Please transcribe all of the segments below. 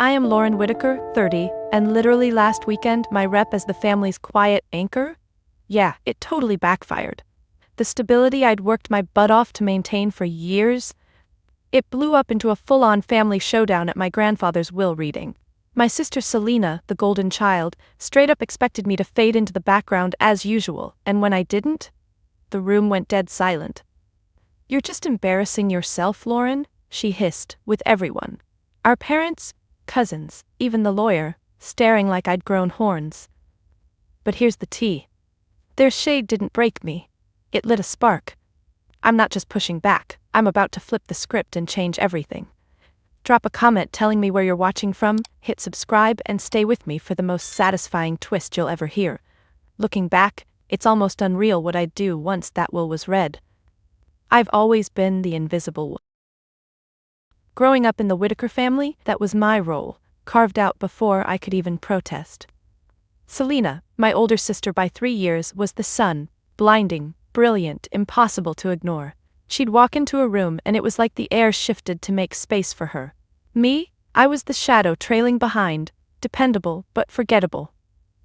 I am Lauren Whitaker, 30, and literally last weekend my rep as the family's quiet anchor? Yeah, it totally backfired. The stability I'd worked my butt off to maintain for years, it blew up into a full-on family showdown at my grandfather's will reading. My sister Selena, the golden child, straight up expected me to fade into the background as usual, and when I didn't, the room went dead silent. "You're just embarrassing yourself, Lauren," she hissed, with everyone. Our parents, cousins, even the lawyer, staring like I'd grown horns. But here's the tea. Their shade didn't break me. It lit a spark. I'm not just pushing back, I'm about to flip the script and change everything. Drop a comment telling me where you're watching from, hit subscribe, and stay with me for the most satisfying twist you'll ever hear. Looking back, it's almost unreal what I'd do once that will was read. I've always been the invisible one. Growing up in the Whitaker family, that was my role, carved out before I could even protest. Selena, my older sister by 3 years, was the sun, blinding, brilliant, impossible to ignore. She'd walk into a room and it was like the air shifted to make space for her. Me, I was the shadow trailing behind, dependable but forgettable.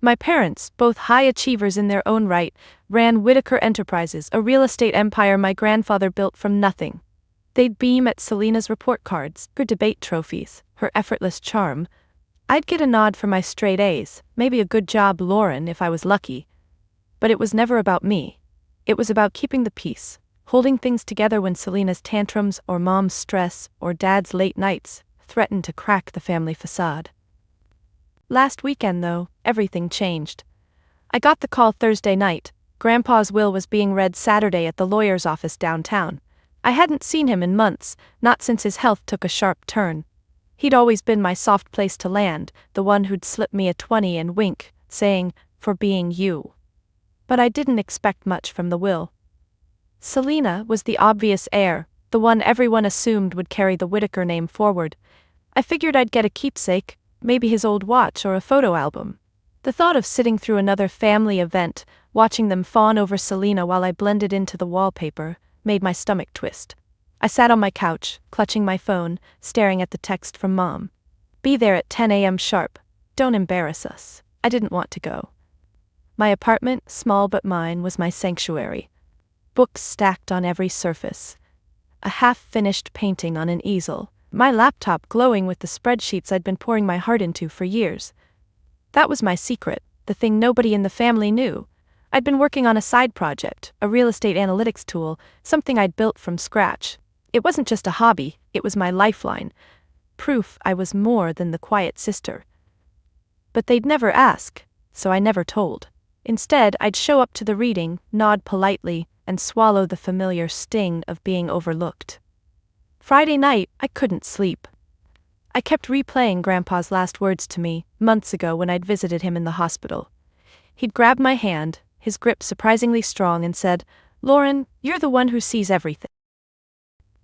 My parents, both high achievers in their own right, ran Whitaker Enterprises, a real estate empire my grandfather built from nothing. They'd beam at Selena's report cards, her debate trophies, her effortless charm. I'd get a nod for my straight A's, maybe a good job, Lauren, if I was lucky. But it was never about me. It was about keeping the peace, holding things together when Selena's tantrums or mom's stress or dad's late nights threatened to crack the family facade. Last weekend, though, everything changed. I got the call Thursday night. Grandpa's will was being read Saturday at the lawyer's office downtown. I hadn't seen him in months, not since his health took a sharp turn. He'd always been my soft place to land, the one who'd slip me a 20 and wink, saying, "For being you." But I didn't expect much from the will. Selena was the obvious heir, the one everyone assumed would carry the Whitaker name forward. I figured I'd get a keepsake, maybe his old watch or a photo album. The thought of sitting through another family event, watching them fawn over Selena while I blended into the wallpaper, made my stomach twist. I sat on my couch, clutching my phone, staring at the text from Mom. "Be there at 10 a.m. sharp. Don't embarrass us." I didn't want to go. My apartment, small but mine, was my sanctuary. Books stacked on every surface. A half-finished painting on an easel. My laptop glowing with the spreadsheets I'd been pouring my heart into for years. That was my secret, the thing nobody in the family knew. I'd been working on a side project, a real estate analytics tool, something I'd built from scratch. It wasn't just a hobby, it was my lifeline. Proof I was more than the quiet sister. But they'd never ask, so I never told. Instead, I'd show up to the reading, nod politely, and swallow the familiar sting of being overlooked. Friday night, I couldn't sleep. I kept replaying Grandpa's last words to me, months ago when I'd visited him in the hospital. He'd grabbed my hand, his grip surprisingly strong, and said, "Lauren, you're the one who sees everything."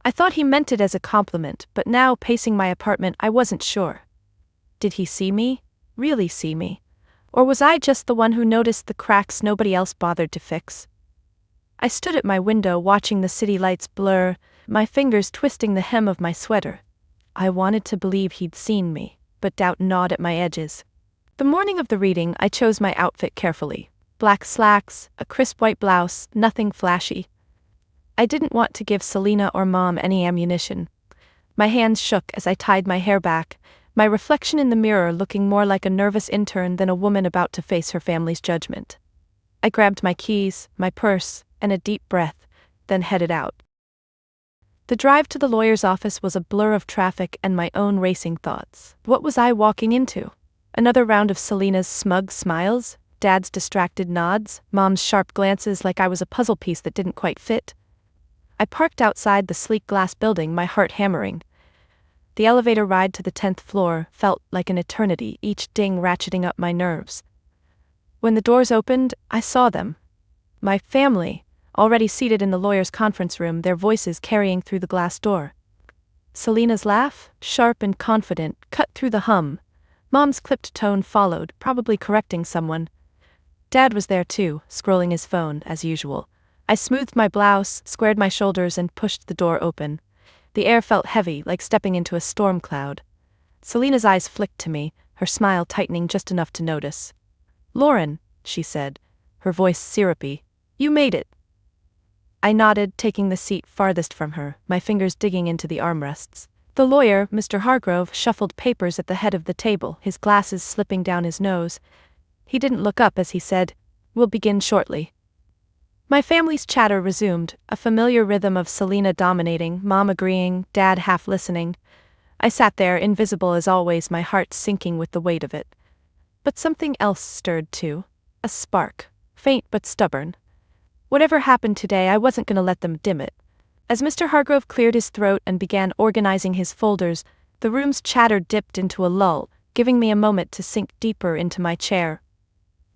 I thought he meant it as a compliment, but now, pacing my apartment, I wasn't sure. Did he see me? Really see me? Or was I just the one who noticed the cracks nobody else bothered to fix? I stood at my window watching the city lights blur, my fingers twisting the hem of my sweater. I wanted to believe he'd seen me, but doubt gnawed at my edges. The morning of the reading, I chose my outfit carefully. Black slacks, a crisp white blouse, nothing flashy. I didn't want to give Selena or Mom any ammunition. My hands shook as I tied my hair back, my reflection in the mirror looking more like a nervous intern than a woman about to face her family's judgment. I grabbed my keys, my purse, and a deep breath, then headed out. The drive to the lawyer's office was a blur of traffic and my own racing thoughts. What was I walking into? Another round of Selena's smug smiles, Dad's distracted nods, Mom's sharp glances like I was a puzzle piece that didn't quite fit. I parked outside the sleek glass building, my heart hammering. The elevator ride to the 10th floor felt like an eternity, each ding ratcheting up my nerves. When the doors opened, I saw them. My family, already seated in the lawyer's conference room, their voices carrying through the glass door. Selena's laugh, sharp and confident, cut through the hum. Mom's clipped tone followed, probably correcting someone. Dad was there too, scrolling his phone, as usual. I smoothed my blouse, squared my shoulders, and pushed the door open. The air felt heavy, like stepping into a storm cloud. Selena's eyes flicked to me, her smile tightening just enough to notice. "Lauren," she said, her voice syrupy, "you made it." I nodded, taking the seat farthest from her, my fingers digging into the armrests. The lawyer, Mr. Hargrove, shuffled papers at the head of the table, his glasses slipping down his nose. He didn't look up as he said, "We'll begin shortly." My family's chatter resumed, a familiar rhythm of Selena dominating, Mom agreeing, Dad half listening. I sat there, invisible as always, my heart sinking with the weight of it. But something else stirred too. A spark, faint but stubborn. Whatever happened today, I wasn't going to let them dim it. As Mr. Hargrove cleared his throat and began organizing his folders, the room's chatter dipped into a lull, giving me a moment to sink deeper into my chair.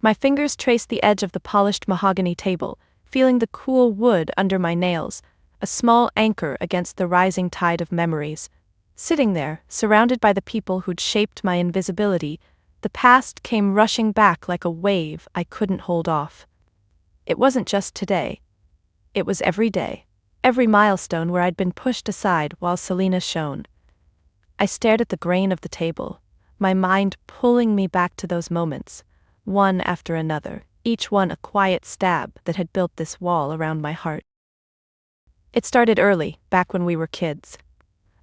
My fingers traced the edge of the polished mahogany table, feeling the cool wood under my nails, a small anchor against the rising tide of memories. Sitting there, surrounded by the people who'd shaped my invisibility, the past came rushing back like a wave I couldn't hold off. It wasn't just today. It was every day, every milestone where I'd been pushed aside while Selena shone. I stared at the grain of the table, my mind pulling me back to those moments, one after another, each one a quiet stab that had built this wall around my heart. It started early, back when we were kids.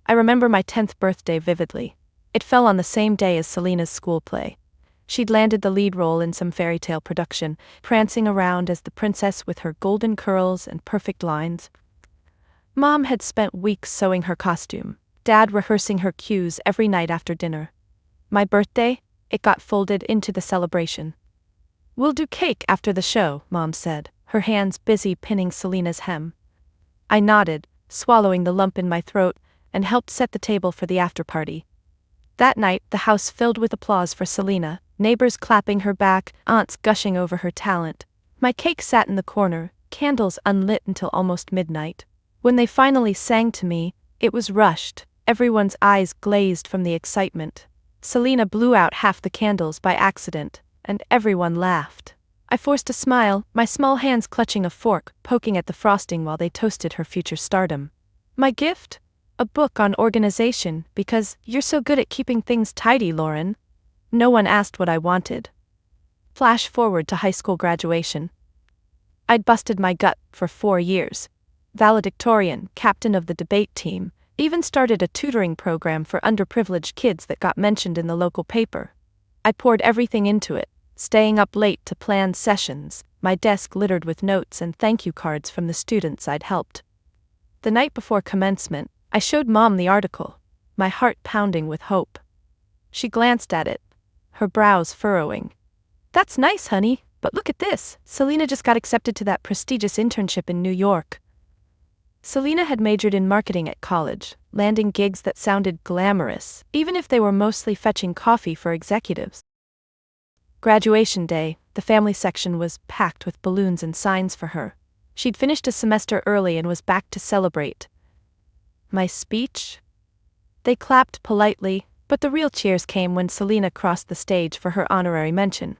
I remember my 10th birthday vividly. It fell on the same day as Selena's school play. She'd landed the lead role in some fairy tale production, prancing around as the princess with her golden curls and perfect lines. Mom had spent weeks sewing her costume, Dad rehearsing her cues every night after dinner. My birthday, it got folded into the celebration. "We'll do cake after the show," Mom said, her hands busy pinning Selena's hem. I nodded, swallowing the lump in my throat, and helped set the table for the after-party. That night, the house filled with applause for Selena, neighbors clapping her back, aunts gushing over her talent. My cake sat in the corner, candles unlit until almost midnight. When they finally sang to me, it was rushed, everyone's eyes glazed from the excitement. Selena blew out half the candles by accident, and everyone laughed. I forced a smile, my small hands clutching a fork, poking at the frosting while they toasted her future stardom. My gift? A book on organization, because you're so good at keeping things tidy, Lauren. No one asked what I wanted. Flash forward to high school graduation. I'd busted my gut for 4 years. Valedictorian, captain of the debate team, even started a tutoring program for underprivileged kids that got mentioned in the local paper. I poured everything into it, staying up late to plan sessions, my desk littered with notes and thank you cards from the students I'd helped. The night before commencement, I showed Mom the article, my heart pounding with hope. She glanced at it, her brows furrowing. "That's nice, honey, but look at this. Selena just got accepted to that prestigious internship in New York." Selena had majored in marketing at college, landing gigs that sounded glamorous, even if they were mostly fetching coffee for executives. Graduation day, the family section was packed with balloons and signs for her. She'd finished a semester early and was back to celebrate. My speech? They clapped politely, but the real cheers came when Selena crossed the stage for her honorary mention.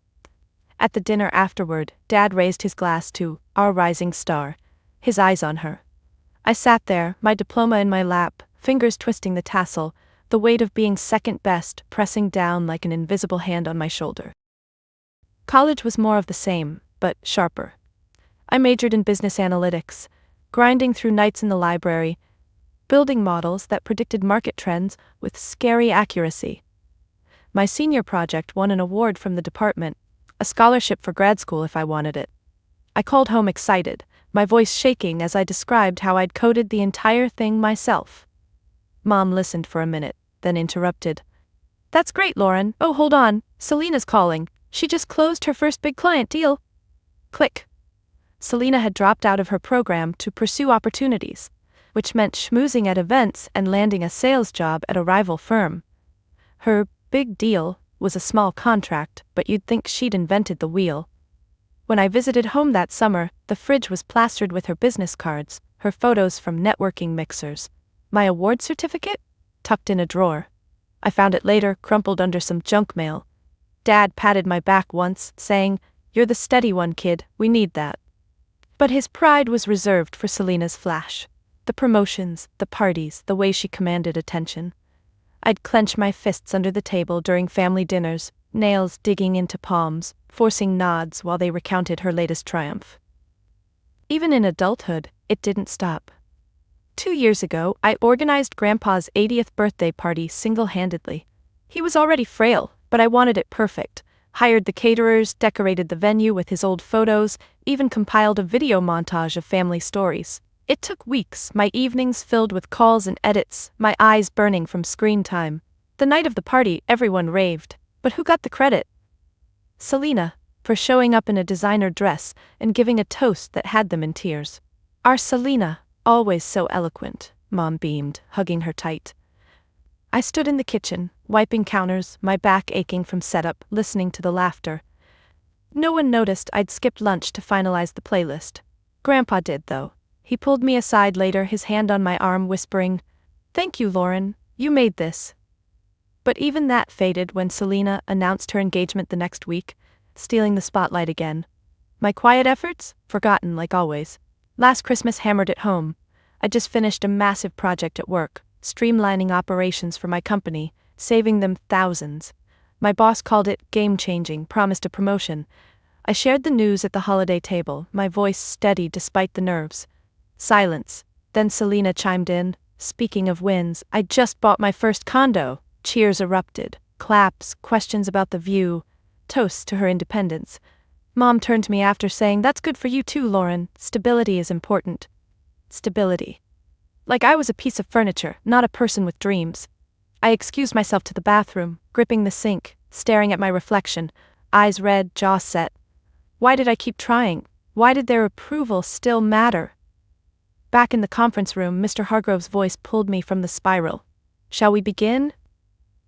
At the dinner afterward, Dad raised his glass to our rising star, his eyes on her. I sat there, my diploma in my lap, fingers twisting the tassel, the weight of being second best pressing down like an invisible hand on my shoulder. College was more of the same, but sharper. I majored in business analytics, grinding through nights in the library, building models that predicted market trends with scary accuracy. My senior project won an award from the department, a scholarship for grad school if I wanted it. I called home excited, my voice shaking as I described how I'd coded the entire thing myself. Mom listened for a minute, then interrupted. "That's great, Lauren. Oh, hold on, Selena's calling. She just closed her first big client deal." Click. Selena had dropped out of her program to pursue opportunities, which meant schmoozing at events and landing a sales job at a rival firm. Her big deal was a small contract, but you'd think she'd invented the wheel. When I visited home that summer, the fridge was plastered with her business cards, her photos from networking mixers. My award certificate? Tucked in a drawer. I found it later, crumpled under some junk mail. Dad patted my back once, saying, "You're the steady one, kid, we need that." But his pride was reserved for Selena's flash. The promotions, the parties, the way she commanded attention. I'd clench my fists under the table during family dinners, nails digging into palms, forcing nods while they recounted her latest triumph. Even in adulthood, it didn't stop. 2 years ago, I organized Grandpa's 80th birthday party single-handedly. He was already frail, but I wanted it perfect. Hired the caterers, decorated the venue with his old photos, even compiled a video montage of family stories. It took weeks, my evenings filled with calls and edits, my eyes burning from screen time. The night of the party, everyone raved. But who got the credit? Selena, for showing up in a designer dress and giving a toast that had them in tears. Our Selena, always so eloquent, Mom beamed, hugging her tight. I stood in the kitchen, wiping counters, my back aching from setup, listening to the laughter. No one noticed I'd skipped lunch to finalize the playlist. Grandpa did, though. He pulled me aside later, his hand on my arm, whispering, "Thank you, Lauren, you made this." But even that faded when Selena announced her engagement the next week, stealing the spotlight again. My quiet efforts? Forgotten, like always. Last Christmas hammered it home. I just finished a massive project at work, streamlining operations for my company, saving them thousands. My boss called it game-changing, promised a promotion. I shared the news at the holiday table, my voice steady despite the nerves. Silence. Then Selena chimed in, "Speaking of wins, I just bought my first condo." Cheers erupted, claps, questions about the view, toasts to her independence. Mom turned to me after saying, "That's good for you too, Lauren. Stability is important." Stability. Like I was a piece of furniture, not a person with dreams. I excused myself to the bathroom, gripping the sink, staring at my reflection, eyes red, jaw set. Why did I keep trying? Why did their approval still matter? Back in the conference room, Mr. Hargrove's voice pulled me from the spiral. "Shall we begin?"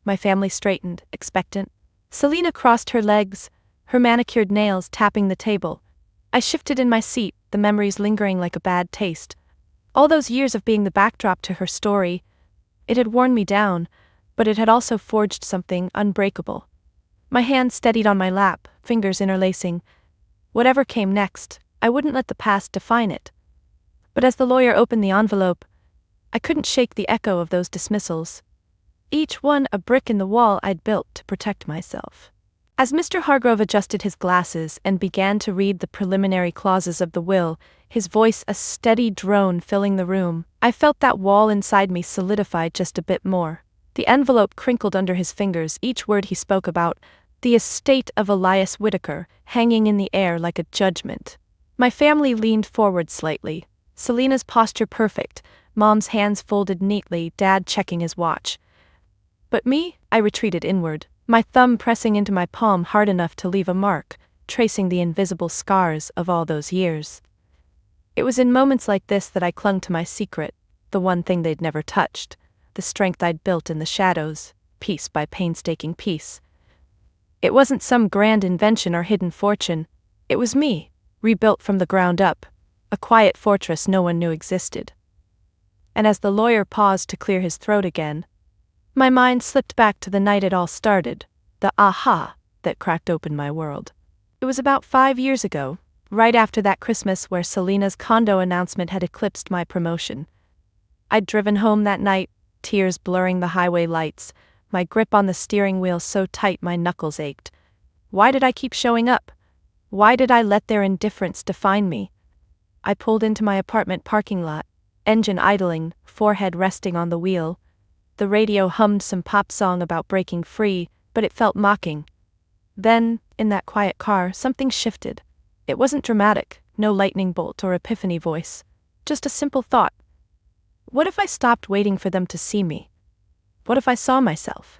My family straightened, expectant. Selena crossed her legs, her manicured nails tapping the table. I shifted in my seat, the memories lingering like a bad taste. All those years of being the backdrop to her story, it had worn me down, but it had also forged something unbreakable. My hand steadied on my lap, fingers interlacing. Whatever came next, I wouldn't let the past define it. But as the lawyer opened the envelope, I couldn't shake the echo of those dismissals. Each one a brick in the wall I'd built to protect myself. As Mr. Hargrove adjusted his glasses and began to read the preliminary clauses of the will, his voice a steady drone filling the room, I felt that wall inside me solidify just a bit more. The envelope crinkled under his fingers, each word he spoke about, the estate of Elias Whitaker, hanging in the air like a judgment. My family leaned forward slightly, Selena's posture perfect, Mom's hands folded neatly, Dad checking his watch. But me, I retreated inward, my thumb pressing into my palm hard enough to leave a mark, tracing the invisible scars of all those years. It was in moments like this that I clung to my secret, the one thing they'd never touched, the strength I'd built in the shadows, piece by painstaking piece. It wasn't some grand invention or hidden fortune, it was me, rebuilt from the ground up, a quiet fortress no one knew existed. And as the lawyer paused to clear his throat again, my mind slipped back to the night it all started, the aha that cracked open my world. It was about 5 years ago, right after that Christmas where Selena's condo announcement had eclipsed my promotion. I'd driven home that night, tears blurring the highway lights, my grip on the steering wheel so tight my knuckles ached. Why did I keep showing up? Why did I let their indifference define me? I pulled into my apartment parking lot, engine idling, forehead resting on the wheel. The radio hummed some pop song about breaking free, but it felt mocking. Then, in that quiet car, something shifted. It wasn't dramatic, no lightning bolt or epiphany voice. Just a simple thought. What if I stopped waiting for them to see me? What if I saw myself?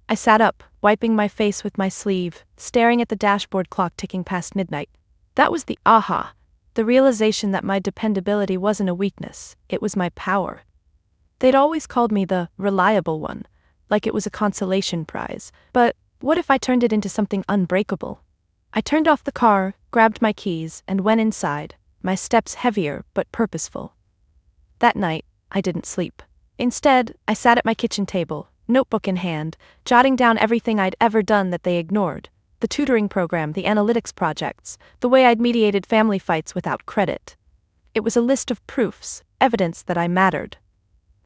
I sat up, wiping my face with my sleeve, staring at the dashboard clock ticking past midnight. That was the aha, the realization that my dependability wasn't a weakness, it was my power. They'd always called me the reliable one, like it was a consolation prize, but what if I turned it into something unbreakable? I turned off the car, grabbed my keys, and went inside, my steps heavier but purposeful. That night, I didn't sleep. Instead, I sat at my kitchen table, notebook in hand, jotting down everything I'd ever done that they ignored. The tutoring program, the analytics projects, the way I'd mediated family fights without credit. It was a list of proofs, evidence that I mattered.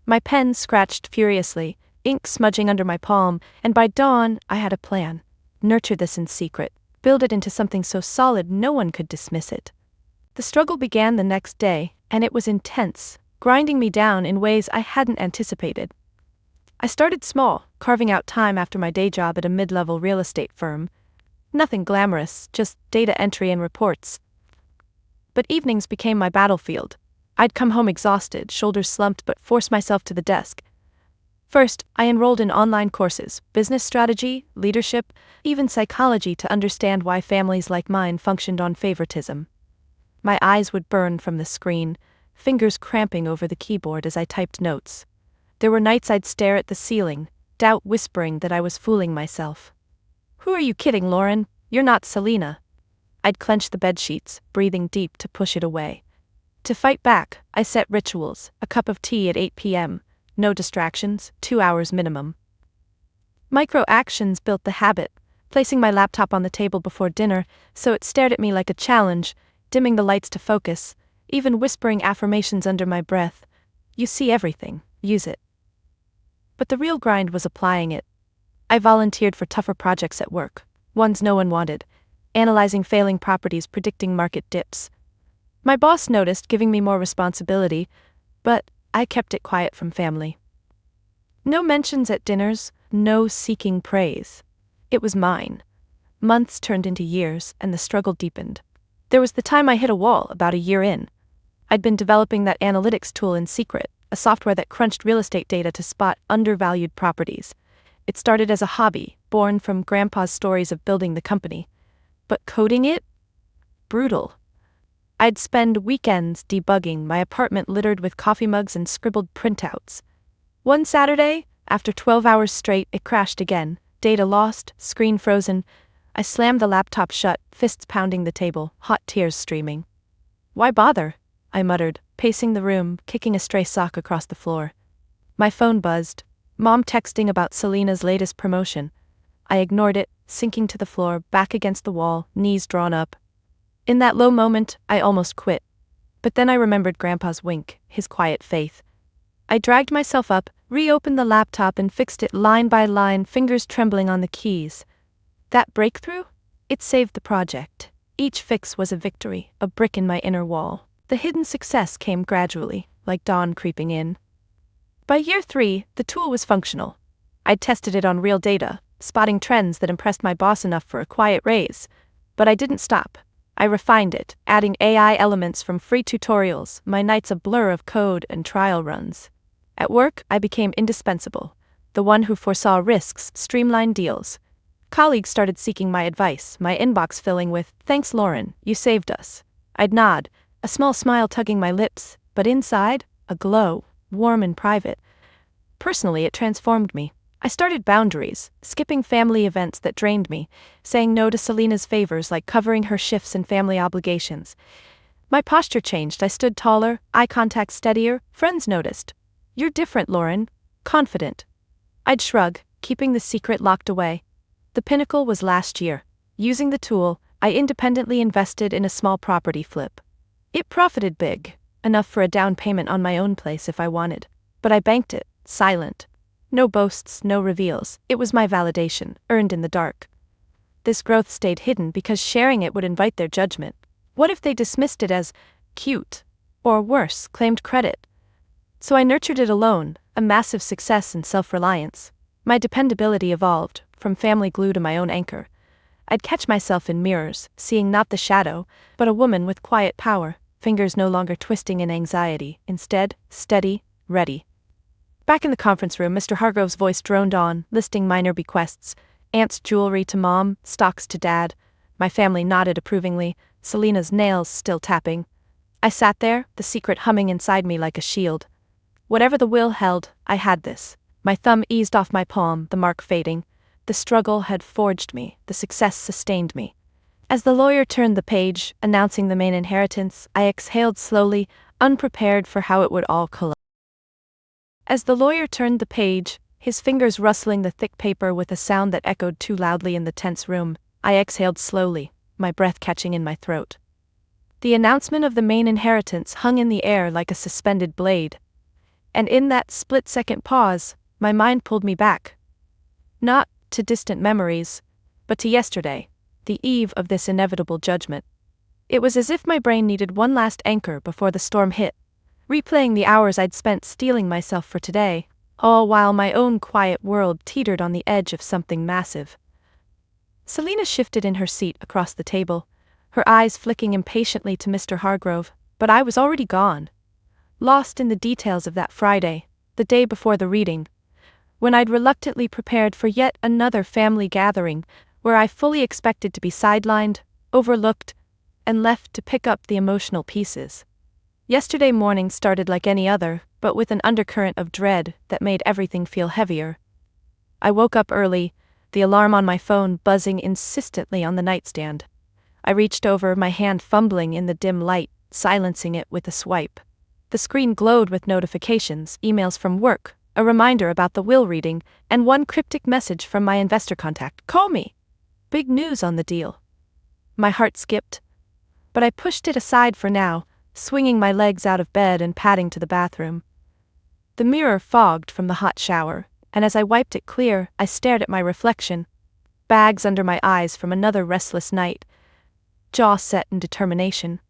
My pen scratched furiously, ink smudging under my palm, and by dawn, I had a plan. Nurture this in secret, build it into something so solid no one could dismiss it. The struggle began the next day, and it was intense, grinding me down in ways I hadn't anticipated. I started small, carving out time after my day job at a mid-level real estate firm. Nothing glamorous, just data entry and reports. But evenings became my battlefield. I'd come home exhausted, shoulders slumped, but force myself to the desk. First, I enrolled in online courses, business strategy, leadership, even psychology to understand why families like mine functioned on favoritism. My eyes would burn from the screen, fingers cramping over the keyboard as I typed notes. There were nights I'd stare at the ceiling, doubt whispering that I was fooling myself. "Who are you kidding, Lauren? You're not Selena." I'd clench the bedsheets, breathing deep to push it away. To fight back, I set rituals, a cup of tea at 8 p.m., no distractions, 2 hours minimum. Micro actions built the habit, placing my laptop on the table before dinner so it stared at me like a challenge, dimming the lights to focus, even whispering affirmations under my breath. "You see everything, use it." But the real grind was applying it. I volunteered for tougher projects at work, ones no one wanted, analyzing failing properties, predicting market dips. My boss noticed, giving me more responsibility, but I kept it quiet from family. No mentions at dinners, no seeking praise. It was mine. Months turned into years, and the struggle deepened. There was the time I hit a wall about a year in. I'd been developing that analytics tool in secret, a software that crunched real estate data to spot undervalued properties. It started as a hobby, born from Grandpa's stories of building the company. But coding it? Brutal. I'd spend weekends debugging, my apartment littered with coffee mugs and scribbled printouts. One Saturday, after 12 hours straight, it crashed again. Data lost, screen frozen. I slammed the laptop shut, fists pounding the table, hot tears streaming. "Why bother?" I muttered, pacing the room, kicking a stray sock across the floor. My phone buzzed. Mom texting about Selena's latest promotion. I ignored it, sinking to the floor, back against the wall, knees drawn up. In that low moment, I almost quit. But then I remembered Grandpa's wink, his quiet faith. I dragged myself up, reopened the laptop and fixed it line by line, fingers trembling on the keys. That breakthrough? It saved the project. Each fix was a victory, a brick in my inner wall. The hidden success came gradually, like dawn creeping in. By year 3, the tool was functional. I'd tested it on real data, spotting trends that impressed my boss enough for a quiet raise. But I didn't stop. I refined it, adding AI elements from free tutorials, my nights a blur of code and trial runs. At work, I became indispensable, the one who foresaw risks, streamlined deals. Colleagues started seeking my advice, my inbox filling with, "Thanks, Lauren, you saved us." I'd nod, a small smile tugging my lips, but inside, a glow, warm and private. Personally, it transformed me. I started boundaries, skipping family events that drained me, saying no to Selena's favors like covering her shifts and family obligations. My posture changed. I stood taller, eye contact steadier. Friends noticed. "You're different, Lauren." Confident. I'd shrug, keeping the secret locked away. The pinnacle was last year. Using the tool, I independently invested in a small property flip. It profited big, enough for a down payment on my own place if I wanted. But I banked it, silent. No boasts, no reveals. It was my validation, earned in the dark. This growth stayed hidden because sharing it would invite their judgment. What if they dismissed it as cute? Or worse, claimed credit? So I nurtured it alone, a massive success in self-reliance. My dependability evolved, from family glue to my own anchor. I'd catch myself in mirrors, seeing not the shadow, but a woman with quiet power, fingers no longer twisting in anxiety, instead, steady, ready. Back in the conference room, Mr. Hargrove's voice droned on, listing minor bequests. Aunt's jewelry to Mom, stocks to Dad. My family nodded approvingly, Selena's nails still tapping. I sat there, the secret humming inside me like a shield. Whatever the will held, I had this. My thumb eased off my palm, the mark fading. The struggle had forged me, the success sustained me. As the lawyer turned the page, announcing the main inheritance, I exhaled slowly, unprepared for how it would all collide. As the lawyer turned the page, his fingers rustling the thick paper with a sound that echoed too loudly in the tense room, I exhaled slowly, my breath catching in my throat. The announcement of the main inheritance hung in the air like a suspended blade. And in that split-second pause, My mind pulled me back. Not to distant memories, but to yesterday, the eve of this inevitable judgment. It was as if my brain needed one last anchor before the storm hit, replaying the hours I'd spent steeling myself for today, all while my own quiet world teetered on the edge of something massive. Selina shifted in her seat across the table, her eyes flicking impatiently to Mr. Hargrove, but I was already gone. Lost in the details of that Friday, the day before the reading, when I'd reluctantly prepared for yet another family gathering where I fully expected to be sidelined, overlooked, and left to pick up the emotional pieces. Yesterday morning started like any other, but with an undercurrent of dread that made everything feel heavier. I woke up early, the alarm on my phone buzzing insistently on the nightstand. I reached over, my hand fumbling in the dim light, silencing it with a swipe. The screen glowed with notifications, emails from work, a reminder about the will reading, and one cryptic message from my investor contact. Call me! Big news on the deal. My heart skipped, but I pushed it aside for now, swinging my legs out of bed and padding to the bathroom. The mirror fogged from the hot shower, and as I wiped it clear, I stared at my reflection, bags under my eyes from another restless night, jaw set in determination.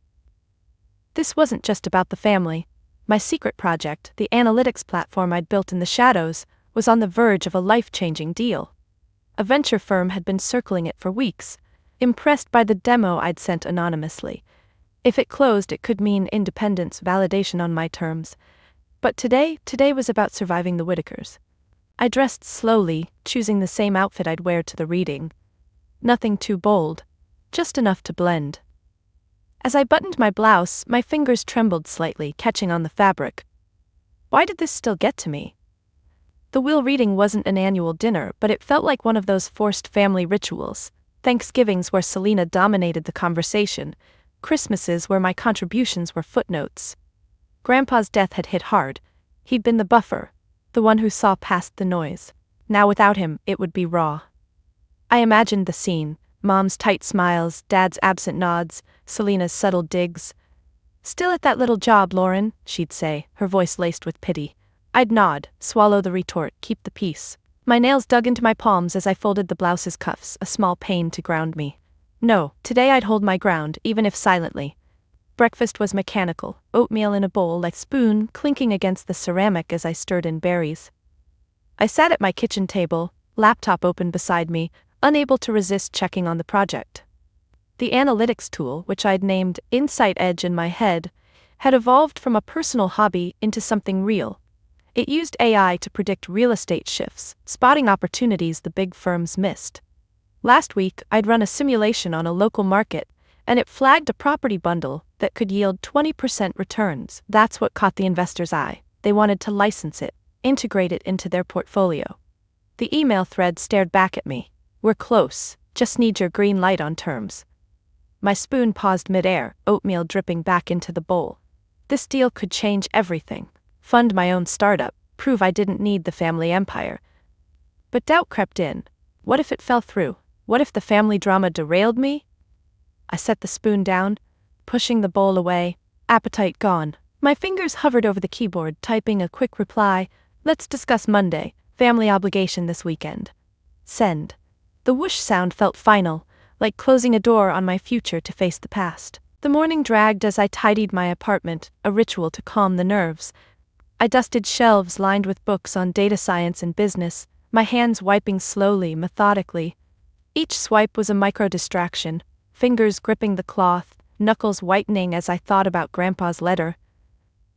This wasn't just about the family. My secret project, the analytics platform I'd built in the shadows, was on the verge of a life-changing deal. A venture firm had been circling it for weeks, impressed by the demo I'd sent anonymously. If it closed, it could mean independence, validation on my terms. But today was about surviving the Whitakers. I dressed slowly, choosing the same outfit I'd wear to the reading. Nothing too bold, just enough to blend. As I buttoned my blouse, my fingers trembled slightly, catching on the fabric. Why did this still get to me? The will reading wasn't an annual dinner, but it felt like one of those forced family rituals. Thanksgivings where Selina dominated the conversation, Christmases where my contributions were footnotes. Grandpa's death had hit hard. He'd been the buffer, the one who saw past the noise. Now without him, it would be raw. I imagined the scene, Mom's tight smiles, Dad's absent nods, Selina's subtle digs. "Still at that little job, Lauren," she'd say, her voice laced with pity. I'd nod, swallow the retort, keep the peace. My nails dug into my palms as I folded the blouse's cuffs, a small pain to ground me. No, today I'd hold my ground, even if silently. Breakfast was mechanical, oatmeal in a bowl, like spoon clinking against the ceramic as I stirred in berries. I sat at my kitchen table, laptop open beside me, unable to resist checking on the project. The analytics tool, which I'd named Insight Edge in my head, had evolved from a personal hobby into something real. It used AI to predict real estate shifts, spotting opportunities the big firms missed. Last week, I'd run a simulation on a local market, and it flagged a property bundle that could yield 20% returns. That's what caught the investor's eye. They wanted to license it, integrate it into their portfolio. The email thread stared back at me. "We're close, just need your green light on terms." My spoon paused midair, oatmeal dripping back into the bowl. This deal could change everything. Fund my own startup, prove I didn't need the family empire. But doubt crept in. What if it fell through? What if the family drama derailed me? I set the spoon down, pushing the bowl away, appetite gone. My fingers hovered over the keyboard, typing a quick reply. "Let's discuss Monday. Family obligation this weekend." Send. The whoosh sound felt final, like closing a door on my future to face the past. The morning dragged as I tidied my apartment, a ritual to calm the nerves. I dusted shelves lined with books on data science and business, my hands wiping slowly, methodically. Each swipe was a micro-distraction, fingers gripping the cloth, knuckles whitening as I thought about Grandpa's letter.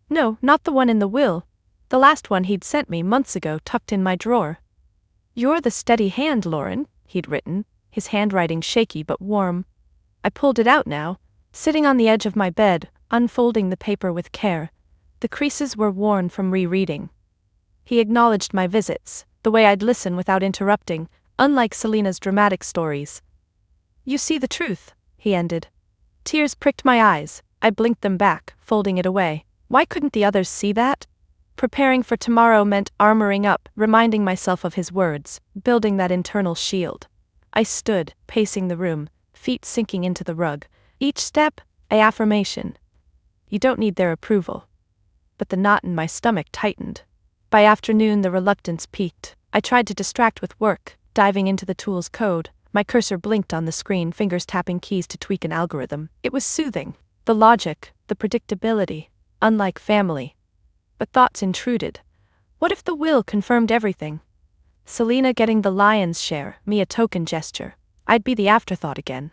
No, not the one in the will. The last one he'd sent me months ago, tucked in my drawer. "You're the steady hand, Lauren," he'd written, his handwriting shaky but warm. I pulled it out now, sitting on the edge of my bed, unfolding the paper with care. The creases were worn from rereading. He acknowledged my visits, the way I'd listen without interrupting, unlike Selina's dramatic stories. "You see the truth," he ended. Tears pricked my eyes. I blinked them back, folding it away. Why couldn't the others see that? Preparing for tomorrow meant armoring up, reminding myself of his words, building that internal shield. I stood, pacing the room, feet sinking into the rug. Each step, an affirmation. You don't need their approval. But the knot in my stomach tightened. By afternoon, the reluctance peaked. I tried to distract with work, diving into the tool's code. My cursor blinked on the screen, fingers tapping keys to tweak an algorithm. It was soothing. The logic, the predictability, unlike family. But thoughts intruded. What if the will confirmed everything? Selena getting the lion's share, me a token gesture. I'd be the afterthought again.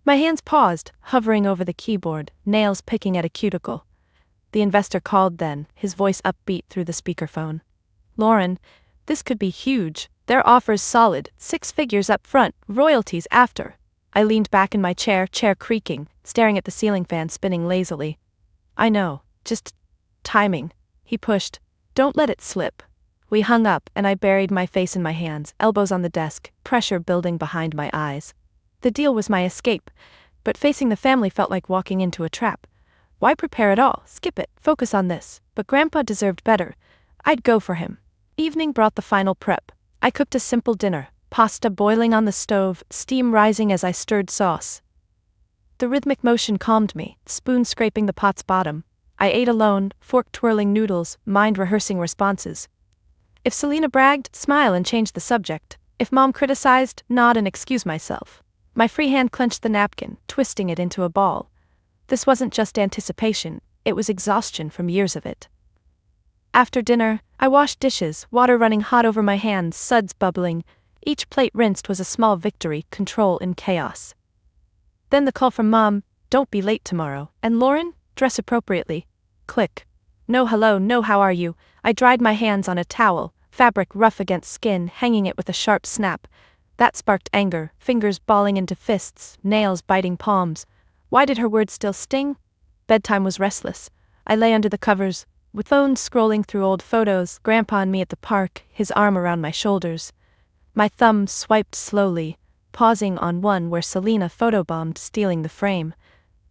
My hands paused, hovering over the keyboard, nails picking at a cuticle. The investor called then, his voice upbeat through the speakerphone. Lauren, this could be huge. Their offer's solid, 6 figures up front, royalties after. I leaned back in my chair creaking, staring at the ceiling fan spinning lazily. I know, just timing. He pushed. Don't let it slip. We hung up, and I buried my face in my hands, elbows on the desk, pressure building behind my eyes. The deal was my escape, but facing the family felt like walking into a trap. Why prepare at all? Skip it. Focus on this. But Grandpa deserved better. I'd go for him. Evening brought the final prep. I cooked a simple dinner, pasta boiling on the stove, steam rising as I stirred sauce. The rhythmic motion calmed me, spoon scraping the pot's bottom. I ate alone, fork twirling noodles, mind rehearsing responses. If Selena bragged, smile and change the subject. If Mom criticized, nod and excuse myself. My free hand clenched the napkin, twisting it into a ball. This wasn't just anticipation, it was exhaustion from years of it. After dinner, I washed dishes, water running hot over my hands, suds bubbling. Each plate rinsed was a small victory, control in chaos. Then the call from Mom, don't be late tomorrow, and Lauren, dress appropriately. Click. No hello, no how are you. I dried my hands on a towel, fabric rough against skin, hanging it with a sharp snap. That sparked anger, fingers balling into fists, nails biting palms. Why did her words still sting? Bedtime was restless. I lay under the covers, with phone scrolling through old photos, Grandpa and me at the park, his arm around my shoulders. My thumb swiped slowly, pausing on one where Selena photobombed, stealing the frame.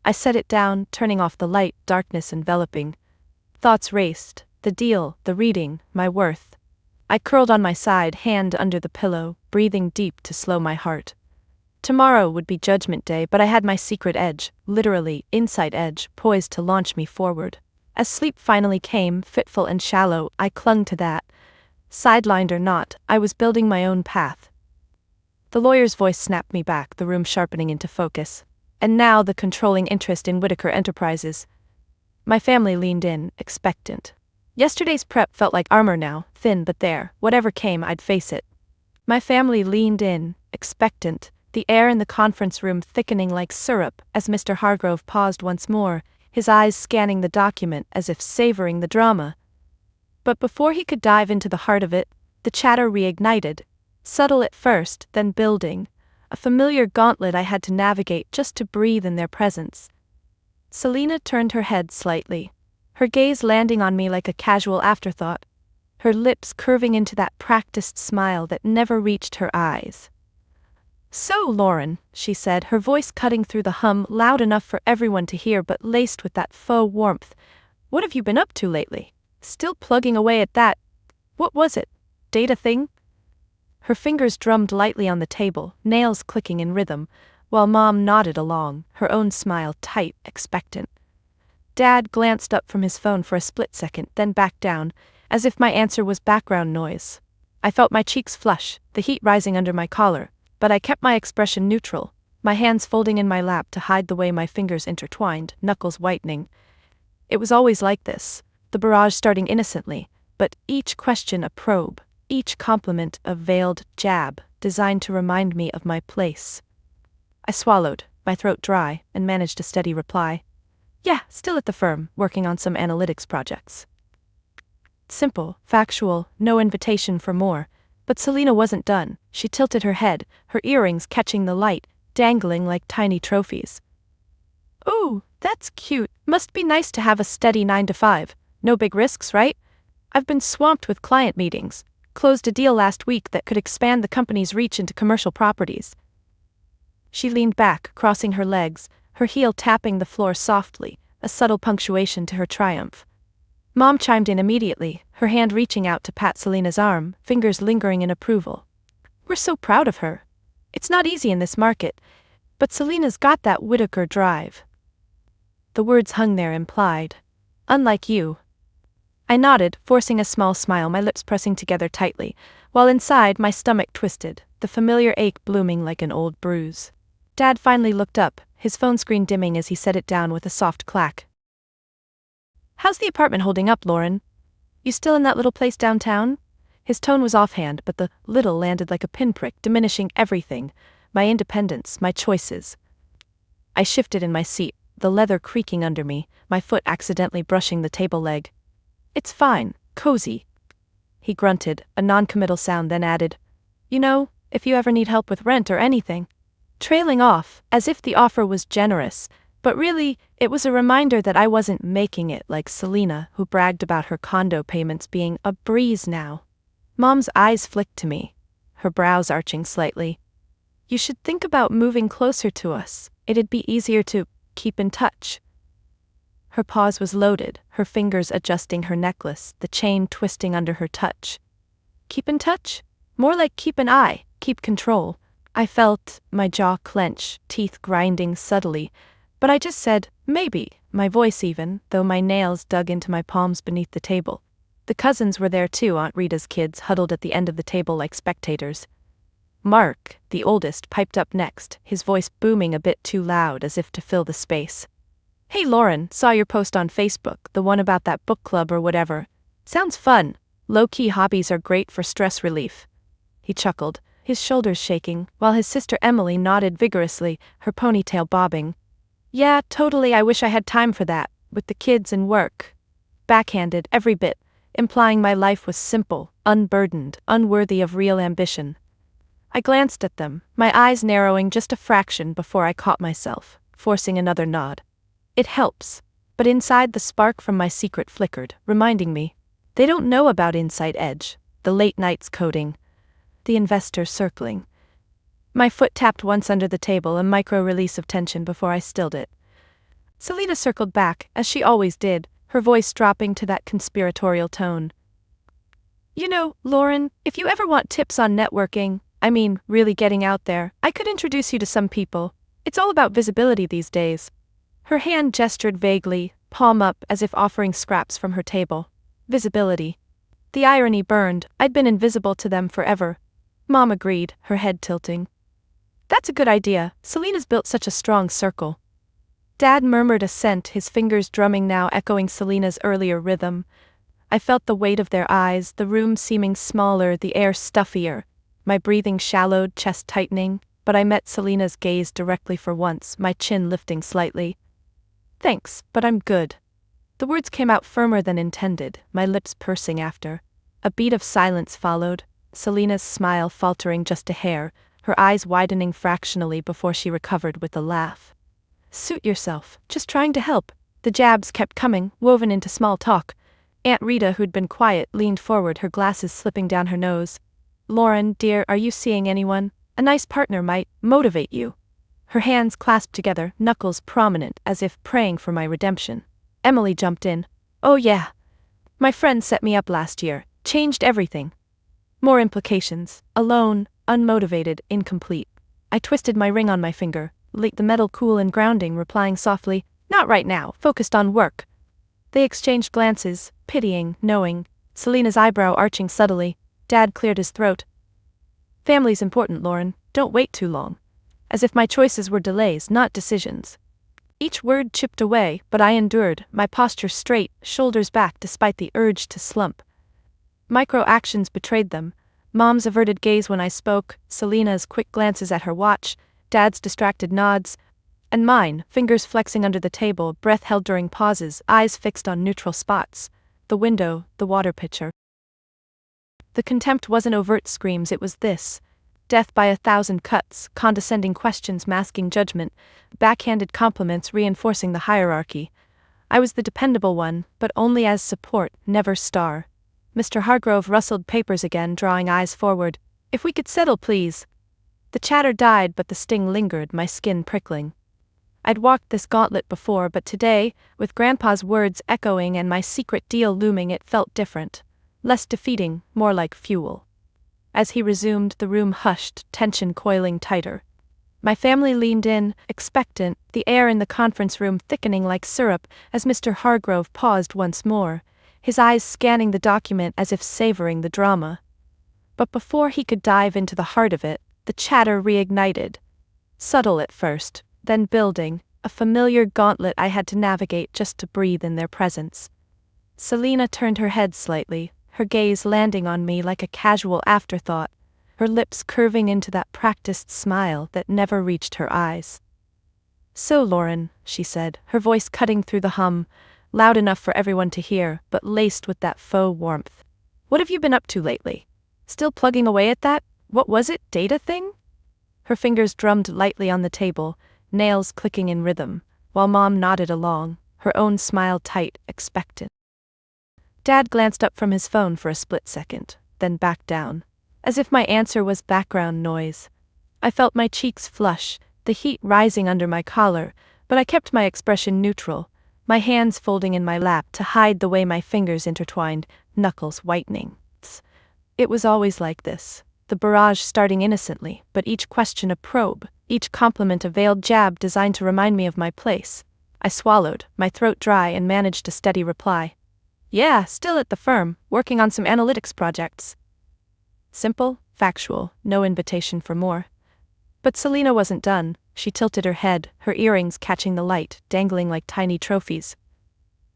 I set it down, turning off the light, darkness enveloping. Thoughts raced, the deal, the reading, my worth. I curled on my side, hand under the pillow, breathing deep to slow my heart. Tomorrow would be Judgment Day, but I had my secret edge, literally, inside edge, poised to launch me forward. As sleep finally came, fitful and shallow, I clung to that. Sidelined or not, I was building my own path. The lawyer's voice snapped me back, the room sharpening into focus. And now the controlling interest in Whitaker Enterprises. My family leaned in, expectant. Yesterday's prep felt like armor now, thin but there, whatever came I'd face it. My family leaned in, expectant, the air in the conference room thickening like syrup as Mr. Hargrove paused once more, his eyes scanning the document as if savoring the drama. But before he could dive into the heart of it, the chatter reignited, subtle at first, then building, a familiar gauntlet I had to navigate just to breathe in their presence. Selena turned her head slightly, her gaze landing on me like a casual afterthought, her lips curving into that practiced smile that never reached her eyes. So, Lauren, she said, her voice cutting through the hum, loud enough for everyone to hear but laced with that faux warmth. What have you been up to lately? Still plugging away at that, what was it, data thing? Her fingers drummed lightly on the table, nails clicking in rhythm, while Mom nodded along, her own smile tight, expectant. Dad glanced up from his phone for a split second, then back down, as if my answer was background noise. I felt my cheeks flush, the heat rising under my collar, but I kept my expression neutral, my hands folding in my lap to hide the way my fingers intertwined, knuckles whitening. It was always like this, the barrage starting innocently, but each question a probe, each compliment a veiled jab, designed to remind me of my place. I swallowed, my throat dry, and managed a steady reply. Yeah, still at the firm, working on some analytics projects. Simple, factual, no invitation for more. But Selena wasn't done. She tilted her head, her earrings catching the light, dangling like tiny trophies. Ooh, that's cute. Must be nice to have a steady 9 to 5. No big risks, right? I've been swamped with client meetings. Closed a deal last week that could expand the company's reach into commercial properties. She leaned back, crossing her legs, her heel tapping the floor softly, a subtle punctuation to her triumph. Mom chimed in immediately, her hand reaching out to pat Selena's arm, fingers lingering in approval. We're so proud of her. It's not easy in this market, but Selena's got that Whitaker drive. The words hung there implied. Unlike you. I nodded, forcing a small smile, my lips pressing together tightly, while inside my stomach twisted, the familiar ache blooming like an old bruise. Dad finally looked up, his phone screen dimming as he set it down with a soft clack. "How's the apartment holding up, Lauren? You still in that little place downtown?" His tone was offhand, but the little landed like a pinprick, diminishing everything, my independence, my choices. I shifted in my seat, the leather creaking under me, my foot accidentally brushing the table leg. "It's fine, cozy." He grunted, a non-committal sound, then added, "You know, if you ever need help with rent or anything." Trailing off, as if the offer was generous, but really, it was a reminder that I wasn't making it like Selena, who bragged about her condo payments being a breeze now. Mom's eyes flicked to me, her brows arching slightly. "You should think about moving closer to us. It'd be easier to keep in touch." Her pause was loaded, her fingers adjusting her necklace, the chain twisting under her touch. Keep in touch? More like keep an eye, keep control. I felt my jaw clench, teeth grinding subtly, but I just said, maybe, my voice even, though my nails dug into my palms beneath the table. The cousins were there too, Aunt Rita's kids huddled at the end of the table like spectators. Mark, the oldest, piped up next, his voice booming a bit too loud as if to fill the space. "Hey Lauren, saw your post on Facebook, the one about that book club or whatever. Sounds fun. Low-key hobbies are great for stress relief." He chuckled, his shoulders shaking, while his sister Emily nodded vigorously, her ponytail bobbing. "Yeah, totally, I wish I had time for that, with the kids and work." Backhanded, every bit, implying my life was simple, unburdened, unworthy of real ambition. I glanced at them, my eyes narrowing just a fraction before I caught myself, forcing another nod. It helps, but inside the spark from my secret flickered, reminding me, they don't know about Insight Edge, the late nights coding, the investor circling. My foot tapped once under the table, a micro-release of tension before I stilled it. Selena circled back, as she always did, her voice dropping to that conspiratorial tone. "You know, Lauren, if you ever want tips on networking, really getting out there, I could introduce you to some people. It's all about visibility these days." Her hand gestured vaguely, palm up as if offering scraps from her table. Visibility. The irony burned, I'd been invisible to them forever. Mom agreed, her head tilting. "That's a good idea, Selena's built such a strong circle." Dad murmured assent, his fingers drumming now, echoing Selena's earlier rhythm. I felt the weight of their eyes, the room seeming smaller, the air stuffier. My breathing shallowed, chest tightening, but I met Selena's gaze directly for once, my chin lifting slightly. "Thanks, but I'm good." The words came out firmer than intended, my lips pursing after. A beat of silence followed, Selena's smile faltering just a hair, her eyes widening fractionally before she recovered with a laugh. "Suit yourself, just trying to help." The jabs kept coming, woven into small talk. Aunt Rita, who'd been quiet, leaned forward, her glasses slipping down her nose. "Lauren, dear, are you seeing anyone? A nice partner might motivate you." Her hands clasped together, knuckles prominent, as if praying for my redemption. Emily jumped in. "Oh yeah. My friend set me up last year, changed everything." More implications. Alone, unmotivated, incomplete. I twisted my ring on my finger, the metal cool and grounding, replying softly, "Not right now, focused on work." They exchanged glances, pitying, knowing, Selena's eyebrow arching subtly. Dad cleared his throat. "Family's important, Lauren, don't wait too long." As if my choices were delays, not decisions. Each word chipped away, but I endured, my posture straight, shoulders back despite the urge to slump. Micro-actions betrayed them. Mom's averted gaze when I spoke, Selena's quick glances at her watch, Dad's distracted nods, and mine, fingers flexing under the table, breath held during pauses, eyes fixed on neutral spots. The window, the water pitcher. The contempt wasn't overt screams, it was this. Death by 1,000 cuts, condescending questions masking judgment, backhanded compliments reinforcing the hierarchy. I was the dependable one, but only as support, never star. Mr. Hargrove rustled papers again, drawing eyes forward. "If we could settle, please." The chatter died, but the sting lingered, my skin prickling. I'd walked this gauntlet before, but today, with Grandpa's words echoing and my secret deal looming, it felt different. Less defeating, more like fuel. As he resumed, the room hushed, tension coiling tighter. My family leaned in, expectant, the air in the conference room thickening like syrup, as Mr. Hargrove paused once more, his eyes scanning the document as if savoring the drama. But before he could dive into the heart of it, the chatter reignited. Subtle at first, then building, a familiar gauntlet I had to navigate just to breathe in their presence. Selina turned her head slightly, her gaze landing on me like a casual afterthought, her lips curving into that practiced smile that never reached her eyes. "So, Lauren," she said, her voice cutting through the hum, loud enough for everyone to hear, but laced with that faux warmth. "What have you been up to lately? Still plugging away at that, what was it, data thing?" Her fingers drummed lightly on the table, nails clicking in rhythm, while Mom nodded along, her own smile tight, expectant. Dad glanced up from his phone for a split second, then back down, as if my answer was background noise. I felt my cheeks flush, the heat rising under my collar, but I kept my expression neutral, my hands folding in my lap to hide the way my fingers intertwined, knuckles whitening. It was always like this, the barrage starting innocently, but each question a probe, each compliment a veiled jab designed to remind me of my place. I swallowed, my throat dry, and managed a steady reply. "Yeah, still at the firm, working on some analytics projects." Simple, factual, no invitation for more. But Selina wasn't done. She tilted her head, her earrings catching the light, dangling like tiny trophies.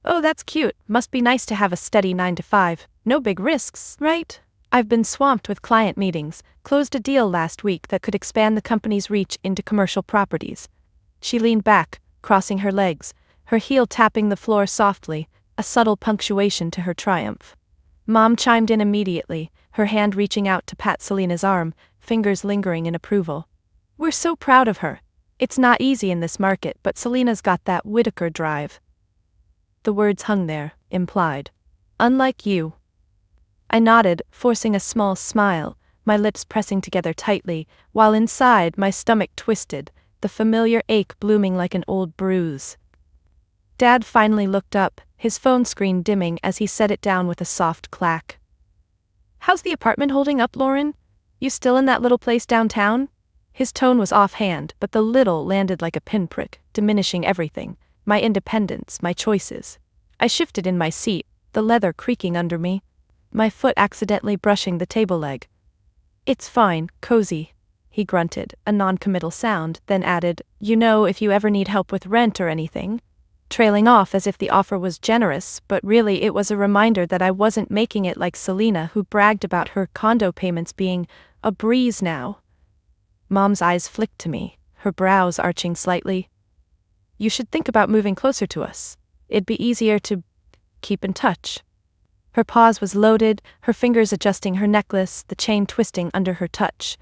"Oh, that's cute. Must be nice to have a steady 9 to 5. No big risks, right? I've been swamped with client meetings, closed a deal last week that could expand the company's reach into commercial properties." She leaned back, crossing her legs, her heel tapping the floor softly, a subtle punctuation to her triumph. Mom chimed in immediately, her hand reaching out to pat Selina's arm, fingers lingering in approval. "We're so proud of her. It's not easy in this market, but Selina's got that Whitaker drive." The words hung there, implied. "Unlike you." I nodded, forcing a small smile, my lips pressing together tightly, while inside my stomach twisted, the familiar ache blooming like an old bruise. Dad finally looked up, his phone screen dimming as he set it down with a soft clack. "How's the apartment holding up, Lauren? You still in that little place downtown?" His tone was offhand, but the little landed like a pinprick, diminishing everything, my independence, my choices. I shifted in my seat, the leather creaking under me, my foot accidentally brushing the table leg. "It's fine, cozy," he grunted, a non-committal sound, then added, "You know, if you ever need help with rent or anything," trailing off as if the offer was generous, but really it was a reminder that I wasn't making it like Selina, who bragged about her condo payments being a breeze now. Mom's eyes flicked to me, her brows arching slightly. "You should think about moving closer to us. It'd be easier to keep in touch." Her pause was loaded, her fingers adjusting her necklace, the chain twisting under her touch.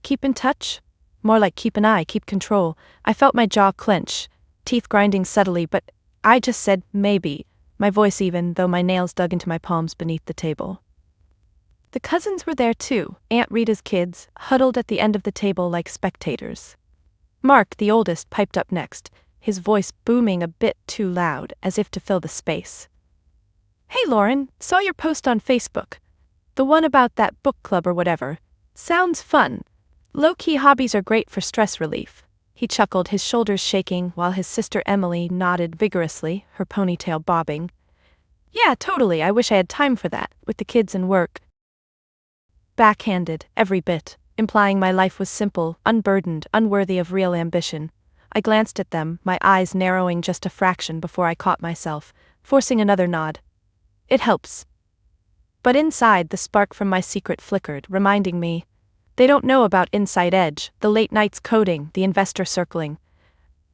"Keep in touch?" More like keep an eye, keep control. I felt my jaw clench, teeth grinding subtly, but I just said maybe, my voice even, though my nails dug into my palms beneath the table. The cousins were there too, Aunt Rita's kids, huddled at the end of the table like spectators. Mark, the oldest, piped up next, his voice booming a bit too loud, as if to fill the space. "Hey Lauren, saw your post on Facebook. The one about that book club or whatever. Sounds fun. Low-key hobbies are great for stress relief." He chuckled, his shoulders shaking, while his sister Emily nodded vigorously, her ponytail bobbing. "Yeah, totally, I wish I had time for that, with the kids and work." Backhanded, every bit, implying my life was simple, unburdened, unworthy of real ambition. I glanced at them, my eyes narrowing just a fraction before I caught myself, forcing another nod. "It helps." But inside, the spark from my secret flickered, reminding me, they don't know about Inside Edge, the late nights coding, the investor circling.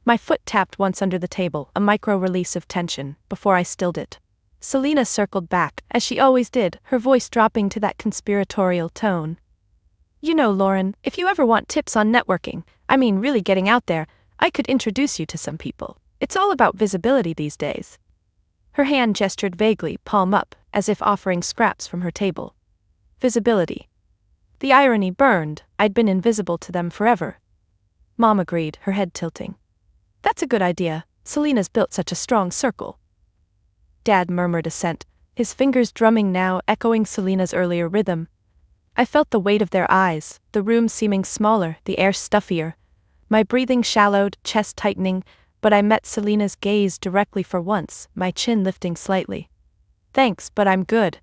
My foot tapped once under the table, a micro-release of tension, before I stilled it. Selina circled back, as she always did, her voice dropping to that conspiratorial tone. "You know, Lauren, if you ever want tips on networking, I mean really getting out there, I could introduce you to some people. It's all about visibility these days." Her hand gestured vaguely, palm up, as if offering scraps from her table. Visibility. The irony burned, I'd been invisible to them forever. Mom agreed, her head tilting. "That's a good idea, Selina's built such a strong circle." Dad murmured assent, his fingers drumming now, echoing Selina's earlier rhythm. I felt the weight of their eyes, the room seeming smaller, the air stuffier. My breathing shallowed, chest tightening, but I met Selina's gaze directly for once, my chin lifting slightly. Thanks, but I'm good.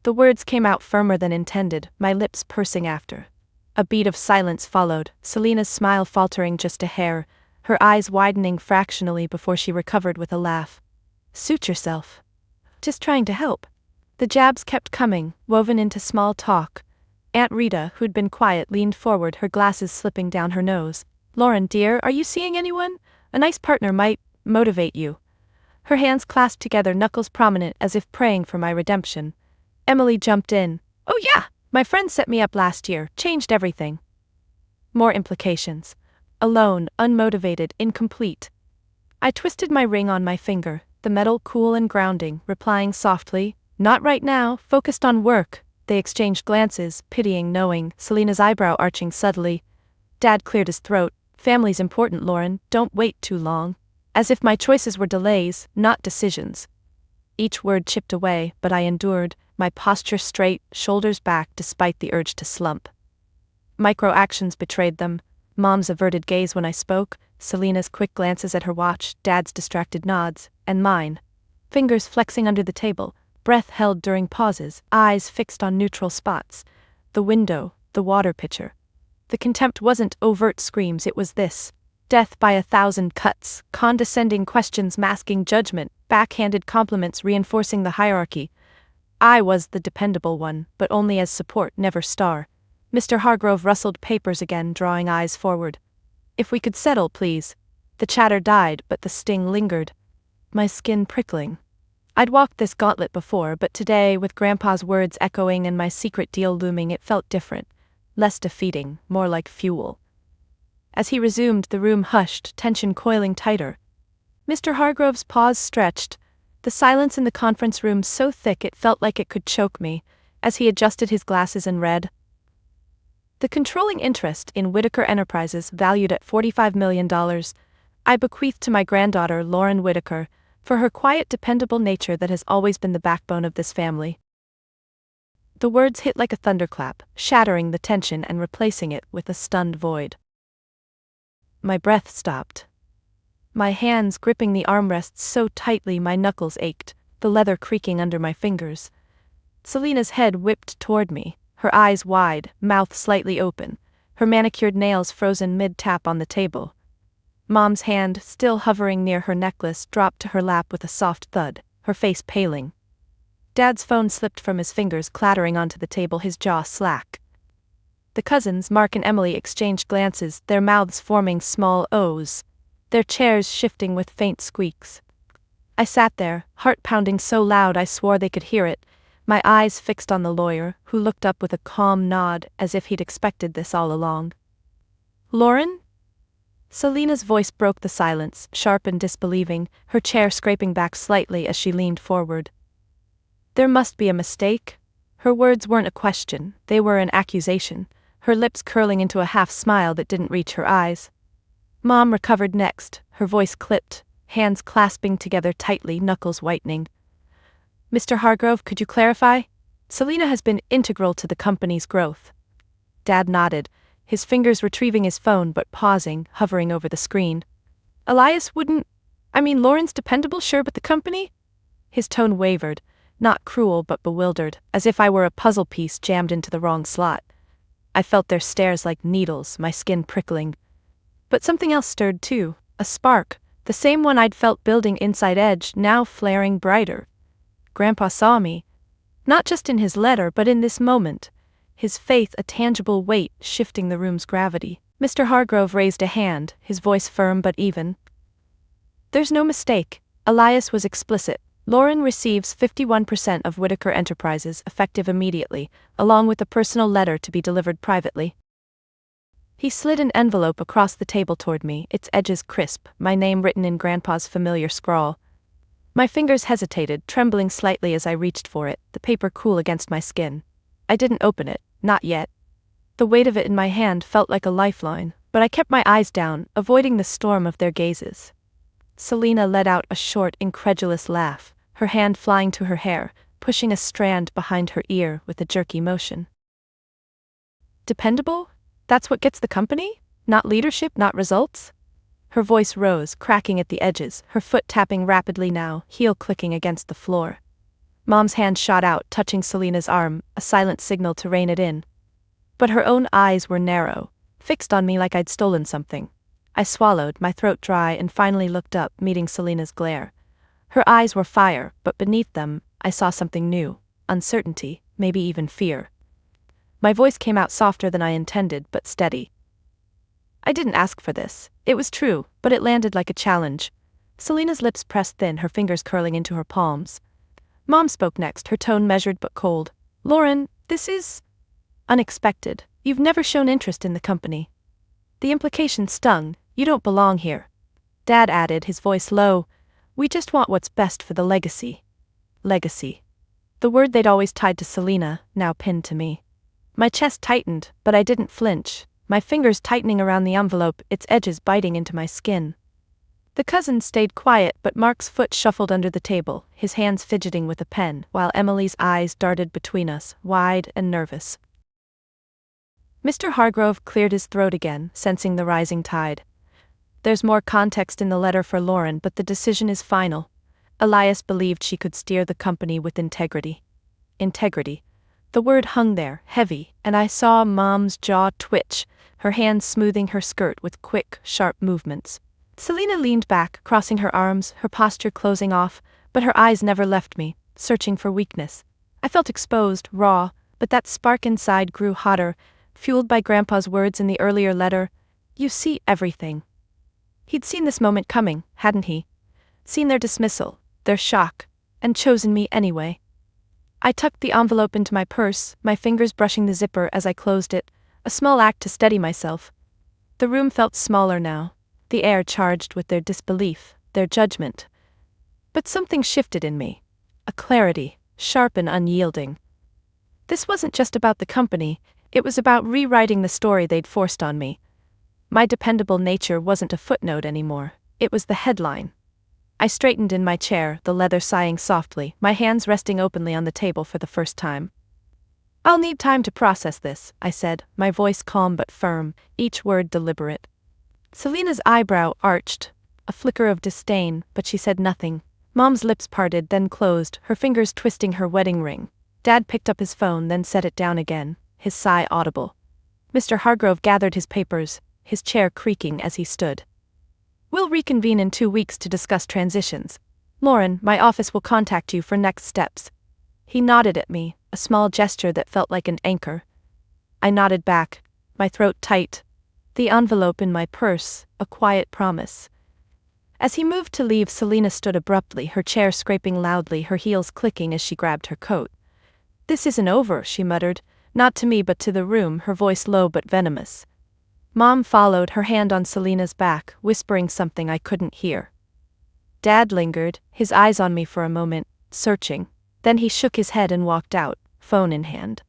The words came out firmer than intended, my lips pursing after. A beat of silence followed, Selina's smile faltering just a hair, her eyes widening fractionally before she recovered with a laugh. Suit yourself. Just trying to help. The jabs kept coming, woven into small talk. Aunt Rita, who'd been quiet, leaned forward, her glasses slipping down her nose. Lauren, dear, are you seeing anyone? A nice partner might motivate you. Her hands clasped together, knuckles prominent as if praying for my redemption. Emily jumped in. Oh yeah, my friend set me up last year, changed everything. More implications. Alone, unmotivated, incomplete. I twisted my ring on my finger, the metal cool and grounding, replying softly, not right now, focused on work. They exchanged glances, pitying, knowing, Selina's eyebrow arching subtly. Dad cleared his throat. Family's important, Lauren, don't wait too long. As if my choices were delays, not decisions. Each word chipped away, but I endured, my posture straight, shoulders back despite the urge to slump. Micro-actions betrayed them. Mom's averted gaze when I spoke, Selina's quick glances at her watch, Dad's distracted nods, and mine. Fingers flexing under the table, breath held during pauses, eyes fixed on neutral spots. The window, the water pitcher. The contempt wasn't overt screams, it was this. Death by 1,000 cuts, condescending questions masking judgment, backhanded compliments reinforcing the hierarchy. I was the dependable one, but only as support, never star. Mr. Hargrove rustled papers again, drawing eyes forward. If we could settle, please. The chatter died, but the sting lingered. My skin prickling. I'd walked this gauntlet before, but today, with Grandpa's words echoing and my secret deal looming, it felt different. Less defeating, more like fuel. As he resumed, the room hushed, tension coiling tighter. Mr. Hargrove's paws stretched, the silence in the conference room so thick it felt like it could choke me, as he adjusted his glasses and read. The controlling interest in Whitaker Enterprises, valued at $45 million, I bequeath to my granddaughter, Lauren Whitaker, for her quiet, dependable nature that has always been the backbone of this family. The words hit like a thunderclap, shattering the tension and replacing it with a stunned void. My breath stopped. My hands gripping the armrests so tightly my knuckles ached, the leather creaking under my fingers. Selina's head whipped toward me, her eyes wide, mouth slightly open, her manicured nails frozen mid-tap on the table. Mom's hand, still hovering near her necklace, dropped to her lap with a soft thud, her face paling. Dad's phone slipped from his fingers, clattering onto the table, his jaw slack. The cousins, Mark and Emily, exchanged glances, their mouths forming small O's, their chairs shifting with faint squeaks. I sat there, heart pounding so loud I swore they could hear it, my eyes fixed on the lawyer, who looked up with a calm nod as if he'd expected this all along. Lauren? Selina's voice broke the silence, sharp and disbelieving, her chair scraping back slightly as she leaned forward. There must be a mistake. Her words weren't a question, they were an accusation, her lips curling into a half-smile that didn't reach her eyes. Mom recovered next, her voice clipped, hands clasping together tightly, knuckles whitening. Mr. Hargrove, could you clarify? Selina has been integral to the company's growth. Dad nodded, his fingers retrieving his phone but pausing, hovering over the screen. Elias wouldn't... Lauren's dependable, sure, but the company? His tone wavered, not cruel but bewildered, as if I were a puzzle piece jammed into the wrong slot. I felt their stares like needles, my skin prickling. But something else stirred too, a spark, the same one I'd felt building inside Edge, now flaring brighter. Grandpa saw me, not just in his letter but in this moment, his faith a tangible weight shifting the room's gravity. Mr. Hargrove raised a hand, his voice firm but even. There's no mistake, Elias was explicit. Lauren receives 51% of Whitaker Enterprises, effective immediately, along with a personal letter to be delivered privately. He slid an envelope across the table toward me, its edges crisp, my name written in Grandpa's familiar scrawl. My fingers hesitated, trembling slightly as I reached for it, the paper cool against my skin. I didn't open it, not yet. The weight of it in my hand felt like a lifeline, but I kept my eyes down, avoiding the storm of their gazes. Selina let out a short, incredulous laugh, her hand flying to her hair, pushing a strand behind her ear with a jerky motion. Dependable? That's what gets the company? Not leadership, not results? Her voice rose, cracking at the edges, her foot tapping rapidly now, heel clicking against the floor. Mom's hand shot out, touching Selena's arm, a silent signal to rein it in. But her own eyes were narrow, fixed on me like I'd stolen something. I swallowed, my throat dry, and finally looked up, meeting Selena's glare. Her eyes were fire, but beneath them, I saw something new. Uncertainty, maybe even fear. My voice came out softer than I intended, but steady. I didn't ask for this. It was true, but it landed like a challenge. Selena's lips pressed thin, her fingers curling into her palms. Mom spoke next, her tone measured but cold. Lauren, this is unexpected. You've never shown interest in the company. The implication stung. You don't belong here. Dad added, his voice low. We just want what's best for the legacy. Legacy. The word they'd always tied to Selena, now pinned to me. My chest tightened, but I didn't flinch, my fingers tightening around the envelope, its edges biting into my skin. The cousin stayed quiet, but Mark's foot shuffled under the table, his hands fidgeting with a pen, while Emily's eyes darted between us, wide and nervous. Mr. Hargrove cleared his throat again, sensing the rising tide. There's more context in the letter for Lauren, but the decision is final. Elias believed she could steer the company with integrity. Integrity. The word hung there, heavy, and I saw Mom's jaw twitch, her hands smoothing her skirt with quick, sharp movements. Selena leaned back, crossing her arms, her posture closing off, but her eyes never left me, searching for weakness. I felt exposed, raw, but that spark inside grew hotter, fueled by Grandpa's words in the earlier letter. You see everything. He'd seen this moment coming, hadn't he? Seen their dismissal, their shock, and chosen me anyway. I tucked the envelope into my purse, my fingers brushing the zipper as I closed it, a small act to steady myself. The room felt smaller now, the air charged with their disbelief, their judgment. But something shifted in me, a clarity, sharp and unyielding. This wasn't just about the company, it was about rewriting the story they'd forced on me. My dependable nature wasn't a footnote anymore, it was the headline. I straightened in my chair, the leather sighing softly, my hands resting openly on the table for the first time. I'll need time to process this, I said, my voice calm but firm, each word deliberate. Selena's eyebrow arched, a flicker of disdain, but she said nothing. Mom's lips parted, then closed, her fingers twisting her wedding ring. Dad picked up his phone, then set it down again, his sigh audible. Mr. Hargrove gathered his papers, his chair creaking as he stood. We'll reconvene in 2 weeks to discuss transitions. Lauren, my office will contact you for next steps. He nodded at me, a small gesture that felt like an anchor. I nodded back, my throat tight. The envelope in my purse, a quiet promise. As he moved to leave, Selena stood abruptly, her chair scraping loudly, her heels clicking as she grabbed her coat. This isn't over, she muttered, not to me but to the room, her voice low but venomous. Mom followed, her hand on Selena's back, whispering something I couldn't hear. Dad lingered, his eyes on me for a moment, searching. Then he shook his head and walked out, phone in hand.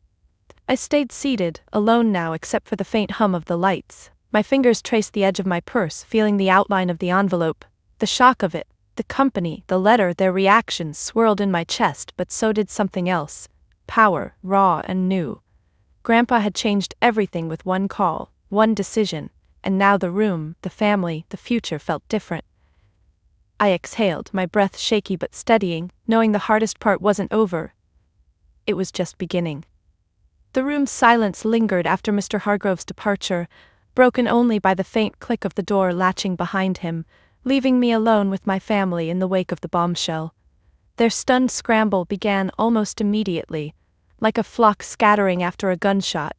I stayed seated, alone now except for the faint hum of the lights. My fingers traced the edge of my purse, feeling the outline of the envelope. The shock of it, the company, the letter, their reactions swirled in my chest, but so did something else. Power, raw and new. Grandpa had changed everything with one call, one decision, and now the room, the family, the future felt different. I exhaled, my breath shaky but steadying, knowing the hardest part wasn't over. It was just beginning. The room's silence lingered after Mr. Hargrove's departure, broken only by the faint click of the door latching behind him, leaving me alone with my family in the wake of the bombshell. Their stunned scramble began almost immediately, like a flock scattering after a gunshot,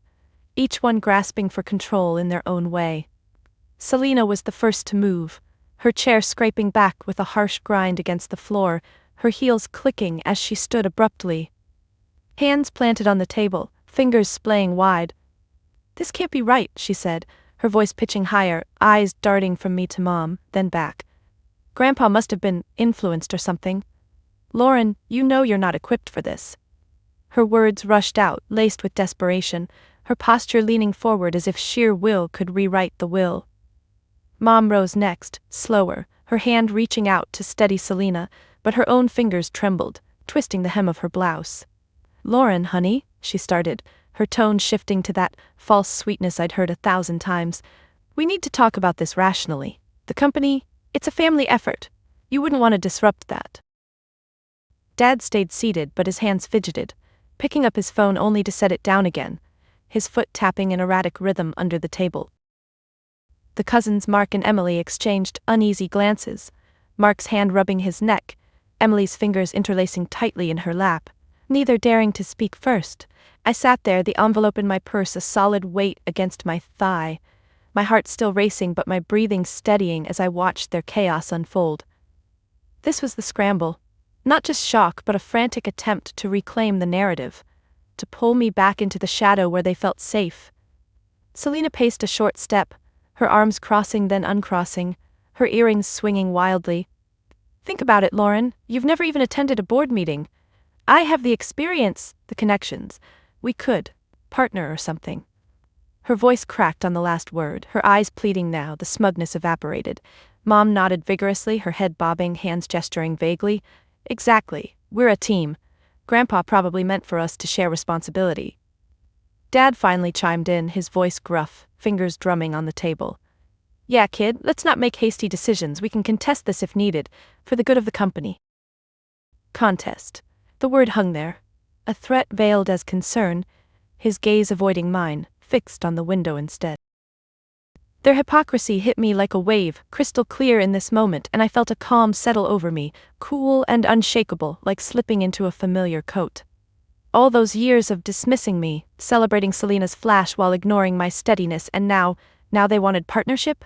each one grasping for control in their own way. Selena was the first to move, her chair scraping back with a harsh grind against the floor, her heels clicking as she stood abruptly. Hands planted on the table, fingers splaying wide. This can't be right, she said, her voice pitching higher, eyes darting from me to Mom, then back. Grandpa must have been influenced or something. Lauren, you know you're not equipped for this. Her words rushed out, laced with desperation, her posture leaning forward as if sheer will could rewrite the will. Mom rose next, slower, her hand reaching out to steady Selena, but her own fingers trembled, twisting the hem of her blouse. Lauren, honey, she started, her tone shifting to that false sweetness I'd heard 1,000 times. We need to talk about this rationally. The company, it's a family effort. You wouldn't want to disrupt that. Dad stayed seated but his hands fidgeted, picking up his phone only to set it down again, his foot tapping in erratic rhythm under the table. The cousins Mark and Emily exchanged uneasy glances, Mark's hand rubbing his neck, Emily's fingers interlacing tightly in her lap, neither daring to speak first. I sat there, the envelope in my purse a solid weight against my thigh, my heart still racing but my breathing steadying as I watched their chaos unfold. This was the scramble. Not just shock but a frantic attempt to reclaim the narrative, to pull me back into the shadow where they felt safe. Selina paced a short step, her arms crossing then uncrossing, her earrings swinging wildly. Think about it, Lauren, you've never even attended a board meeting. I have the experience, the connections. We could partner or something. Her voice cracked on the last word, her eyes pleading now, the smugness evaporated. Mom nodded vigorously, her head bobbing, hands gesturing vaguely. Exactly, we're a team. Grandpa probably meant for us to share responsibility. Dad finally chimed in, his voice gruff, fingers drumming on the table. Yeah, kid, let's not make hasty decisions. We can contest this if needed, for the good of the company. Contest. The word hung there, a threat veiled as concern, his gaze avoiding mine, fixed on the window instead. Their hypocrisy hit me like a wave, crystal clear in this moment, and I felt a calm settle over me, cool and unshakable, like slipping into a familiar coat. All those years of dismissing me, celebrating Selina's flash while ignoring my steadiness, and now they wanted partnership?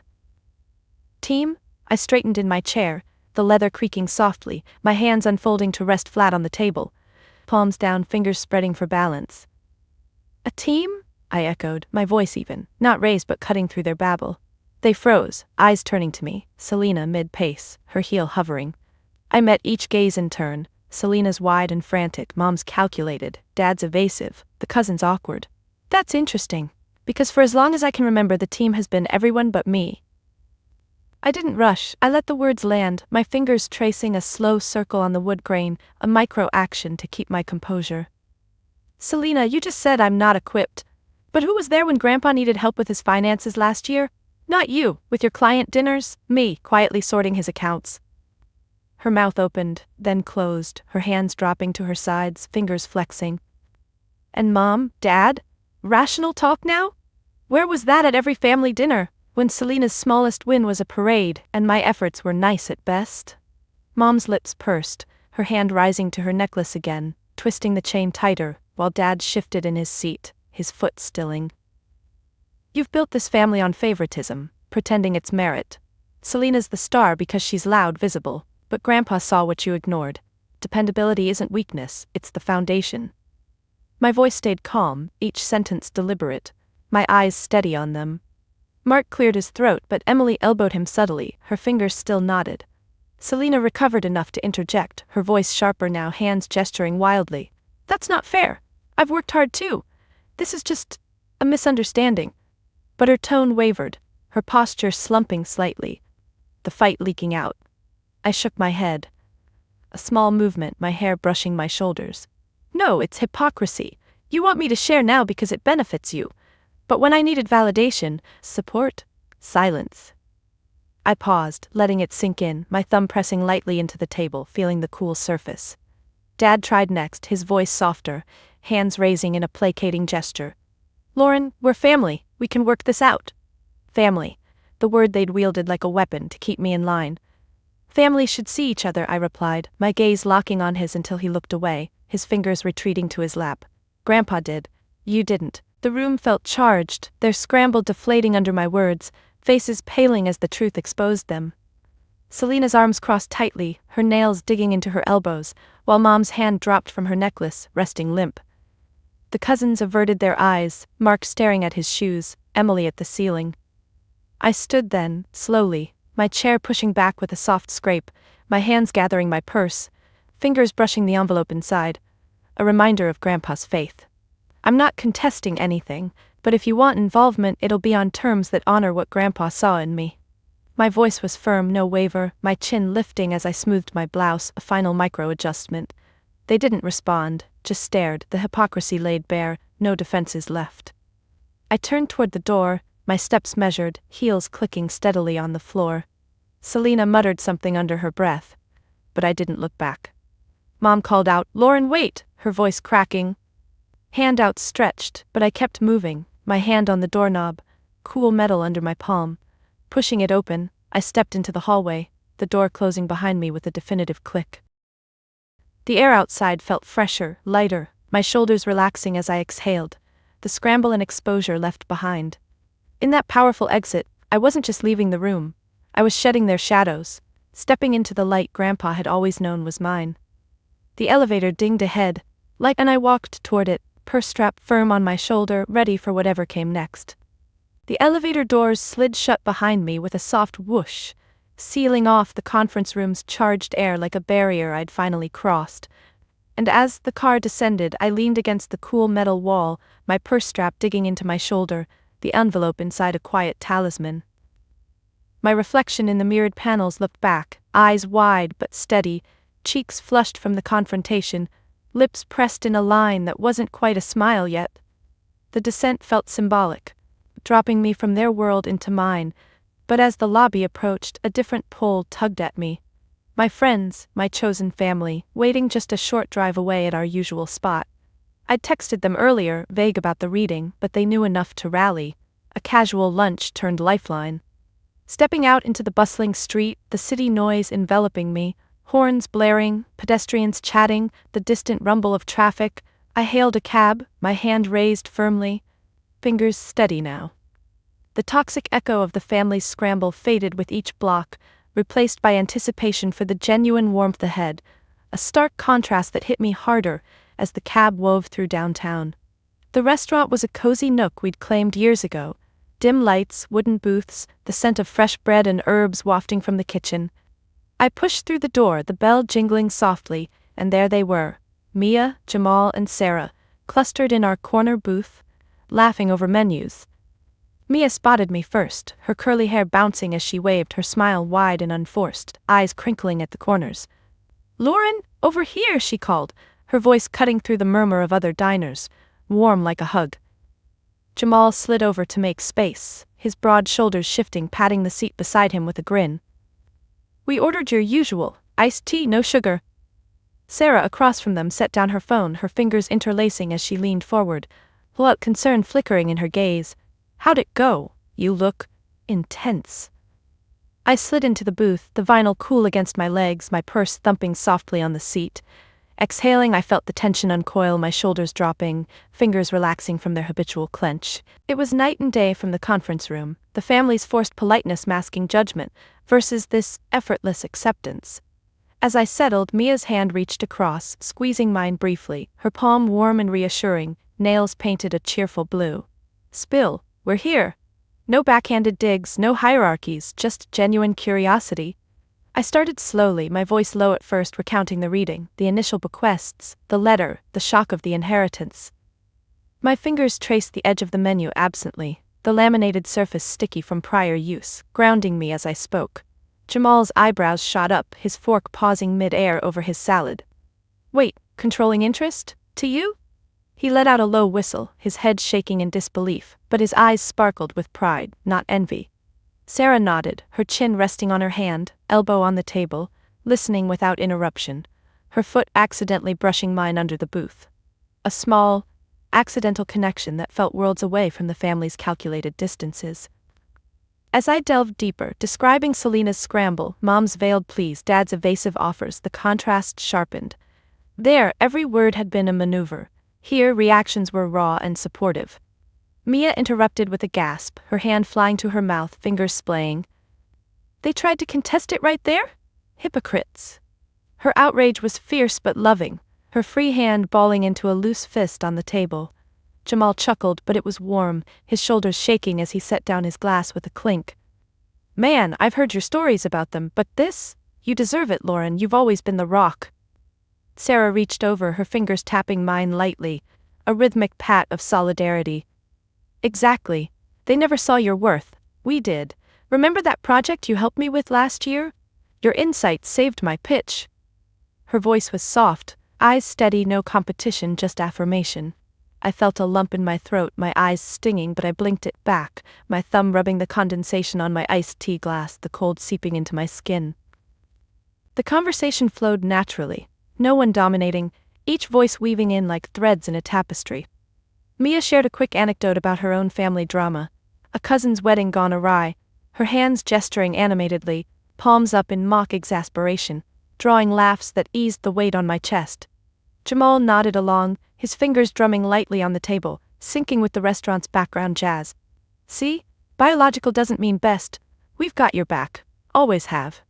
Team? I straightened in my chair, the leather creaking softly, my hands unfolding to rest flat on the table, palms down, fingers spreading for balance. A team? I echoed, my voice even, not raised but cutting through their babble. They froze, eyes turning to me, Selina mid-pace, her heel hovering. I met each gaze in turn, Selina's wide and frantic, Mom's calculated, Dad's evasive, the cousins awkward. That's interesting, because for as long as I can remember the team has been everyone but me. I didn't rush, I let the words land, my fingers tracing a slow circle on the wood grain, a micro-action to keep my composure. Selina, you just said I'm not equipped. But who was there when Grandpa needed help with his finances last year? Not you, with your client dinners, me, quietly sorting his accounts. Her mouth opened, then closed, her hands dropping to her sides, fingers flexing. And Mom, Dad? Rational talk now? Where was that at every family dinner, when Selina's smallest win was a parade, and my efforts were nice at best? Mom's lips pursed, her hand rising to her necklace again, twisting the chain tighter, while Dad shifted in his seat, his foot stilling. You've built this family on favoritism, pretending it's merit. Selina's the star because she's loud, visible, but Grandpa saw what you ignored. Dependability isn't weakness, it's the foundation. My voice stayed calm, each sentence deliberate, my eyes steady on them. Mark cleared his throat, but Emily elbowed him subtly, her fingers still knotted. Selina recovered enough to interject, her voice sharper now, hands gesturing wildly. That's not fair. I've worked hard too. This is just a misunderstanding. But her tone wavered, her posture slumping slightly, the fight leaking out. I shook my head. A small movement, my hair brushing my shoulders. No, it's hypocrisy. You want me to share now because it benefits you. But when I needed validation, support, silence. I paused, letting it sink in, my thumb pressing lightly into the table, feeling the cool surface. Dad tried next, his voice softer, hands raising in a placating gesture. Lauren, we're family, we can work this out. Family, the word they'd wielded like a weapon to keep me in line. Family should see each other, I replied, my gaze locking on his until he looked away, his fingers retreating to his lap. Grandpa did. You didn't. The room felt charged, their scramble deflating under my words, faces paling as the truth exposed them. Selina's arms crossed tightly, her nails digging into her elbows, while Mom's hand dropped from her necklace, resting limp. The cousins averted their eyes, Mark staring at his shoes, Emily at the ceiling. I stood then, slowly, my chair pushing back with a soft scrape, my hands gathering my purse, fingers brushing the envelope inside, a reminder of Grandpa's faith. I'm not contesting anything, but if you want involvement, it'll be on terms that honor what Grandpa saw in me. My voice was firm, no waver, my chin lifting as I smoothed my blouse, a final micro-adjustment. They didn't respond, just stared, the hypocrisy laid bare, no defenses left. I turned toward the door, my steps measured, heels clicking steadily on the floor. Selina muttered something under her breath, but I didn't look back. Mom called out, "Lauren, wait!" her voice cracking. Hand outstretched, but I kept moving, my hand on the doorknob, cool metal under my palm. Pushing it open, I stepped into the hallway, the door closing behind me with a definitive click. The air outside felt fresher, lighter, my shoulders relaxing as I exhaled, the scramble and exposure left behind. In that powerful exit, I wasn't just leaving the room, I was shedding their shadows, stepping into the light Grandpa had always known was mine. The elevator dinged ahead, and I walked toward it, purse strap firm on my shoulder, ready for whatever came next. The elevator doors slid shut behind me with a soft whoosh, sealing off the conference room's charged air like a barrier I'd finally crossed. And as the car descended, I leaned against the cool metal wall, my purse strap digging into my shoulder, the envelope inside a quiet talisman. My reflection in the mirrored panels looked back, eyes wide but steady, cheeks flushed from the confrontation, lips pressed in a line that wasn't quite a smile yet. The descent felt symbolic, dropping me from their world into mine, but as the lobby approached, a different pull tugged at me. My friends, my chosen family, waiting just a short drive away at our usual spot. I'd texted them earlier, vague about the reading, but they knew enough to rally. A casual lunch turned lifeline. Stepping out into the bustling street, the city noise enveloping me, horns blaring, pedestrians chatting, the distant rumble of traffic, I hailed a cab, my hand raised firmly, fingers steady now. The toxic echo of the family's scramble faded with each block, replaced by anticipation for the genuine warmth ahead, a stark contrast that hit me harder as the cab wove through downtown. The restaurant was a cozy nook we'd claimed years ago, dim lights, wooden booths, the scent of fresh bread and herbs wafting from the kitchen. I pushed through the door, the bell jingling softly, and there they were, Mia, Jamal, and Sarah, clustered in our corner booth, laughing over menus. Mia spotted me first, her curly hair bouncing as she waved, her smile wide and unforced, eyes crinkling at the corners. "Lauren, over here," she called, her voice cutting through the murmur of other diners, warm like a hug. Jamal slid over to make space, his broad shoulders shifting, patting the seat beside him with a grin. "We ordered your usual, iced tea, no sugar." Sarah across from them set down her phone, her fingers interlacing as she leaned forward, concern flickering in her gaze. "How'd it go? You look intense." I slid into the booth, the vinyl cool against my legs, my purse thumping softly on the seat. Exhaling, I felt the tension uncoil, my shoulders dropping, fingers relaxing from their habitual clench. It was night and day from the conference room, the family's forced politeness masking judgment, versus this effortless acceptance. As I settled, Mia's hand reached across, squeezing mine briefly, her palm warm and reassuring, nails painted a cheerful blue. "Spill, we're here." No backhanded digs, no hierarchies, just genuine curiosity. I started slowly, my voice low at first, recounting the reading, the initial bequests, the letter, the shock of the inheritance. My fingers traced the edge of the menu absently, the laminated surface sticky from prior use, grounding me as I spoke. Jamal's eyebrows shot up, his fork pausing mid-air over his salad. "Wait, controlling interest? To you?" He let out a low whistle, his head shaking in disbelief, but his eyes sparkled with pride, not envy. Sarah nodded, her chin resting on her hand, elbow on the table, listening without interruption, her foot accidentally brushing mine under the booth. A small, accidental connection that felt worlds away from the family's calculated distances. As I delved deeper, describing Selena's scramble, Mom's veiled pleas, Dad's evasive offers, the contrast sharpened. There, every word had been a maneuver. Here, reactions were raw and supportive. Mia interrupted with a gasp, her hand flying to her mouth, fingers splaying. "They tried to contest it right there? Hypocrites." Her outrage was fierce but loving, her free hand balling into a loose fist on the table. Jamal chuckled, but it was warm, his shoulders shaking as he set down his glass with a clink. "Man, I've heard your stories about them, but this? You deserve it, Lauren, you've always been the rock." Sarah reached over, her fingers tapping mine lightly, a rhythmic pat of solidarity. "Exactly. They never saw your worth. We did. Remember that project you helped me with last year? Your insight saved my pitch." Her voice was soft, eyes steady, no competition, just affirmation. I felt a lump in my throat, my eyes stinging, but I blinked it back, my thumb rubbing the condensation on my iced tea glass, the cold seeping into my skin. The conversation flowed naturally. no one dominating, each voice weaving in like threads in a tapestry. Mia shared a quick anecdote about her own family drama. A cousin's wedding gone awry, her hands gesturing animatedly, palms up in mock exasperation, drawing laughs that eased the weight on my chest. Jamal nodded along, his fingers drumming lightly on the table, syncing with the restaurant's background jazz. See? Biological doesn't mean best. We've got your back. Always have.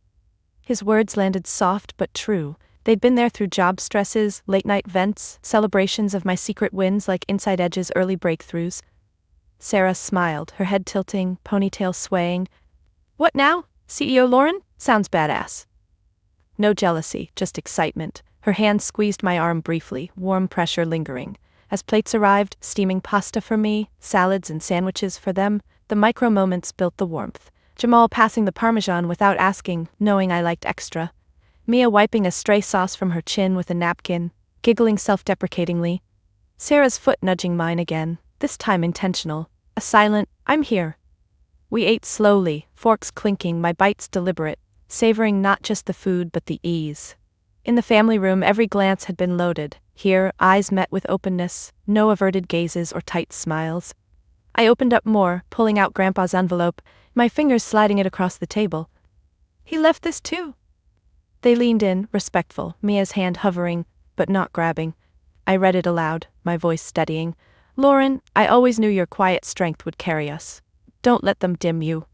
His words landed soft but true. They'd been there through job stresses, late-night vents, celebrations of my secret wins like Inside Edge's early breakthroughs. Sarah smiled, her head tilting, ponytail swaying. What now? CEO Lauren? Sounds badass. No jealousy, just excitement. Her hand squeezed my arm briefly, warm pressure lingering. As plates arrived, steaming pasta for me, salads and sandwiches for them, the micro moments built the warmth. Jamal passing the Parmesan without asking, knowing I liked extra. Mia wiping a stray sauce from her chin with a napkin, giggling self-deprecatingly. Sarah's foot nudging mine again, this time intentional. A silent, "I'm here." We ate slowly, forks clinking, my bites deliberate, savoring not just the food but the ease. In the family room, every glance had been loaded. Here, eyes met with openness, no averted gazes or tight smiles. I opened up more, pulling out Grandpa's envelope, my fingers sliding it across the table. "He left this too." They leaned in, respectful, Mia's hand hovering, but not grabbing. I read it aloud, my voice steadying. "Lauren, I always knew your quiet strength would carry us. Don't let them dim you."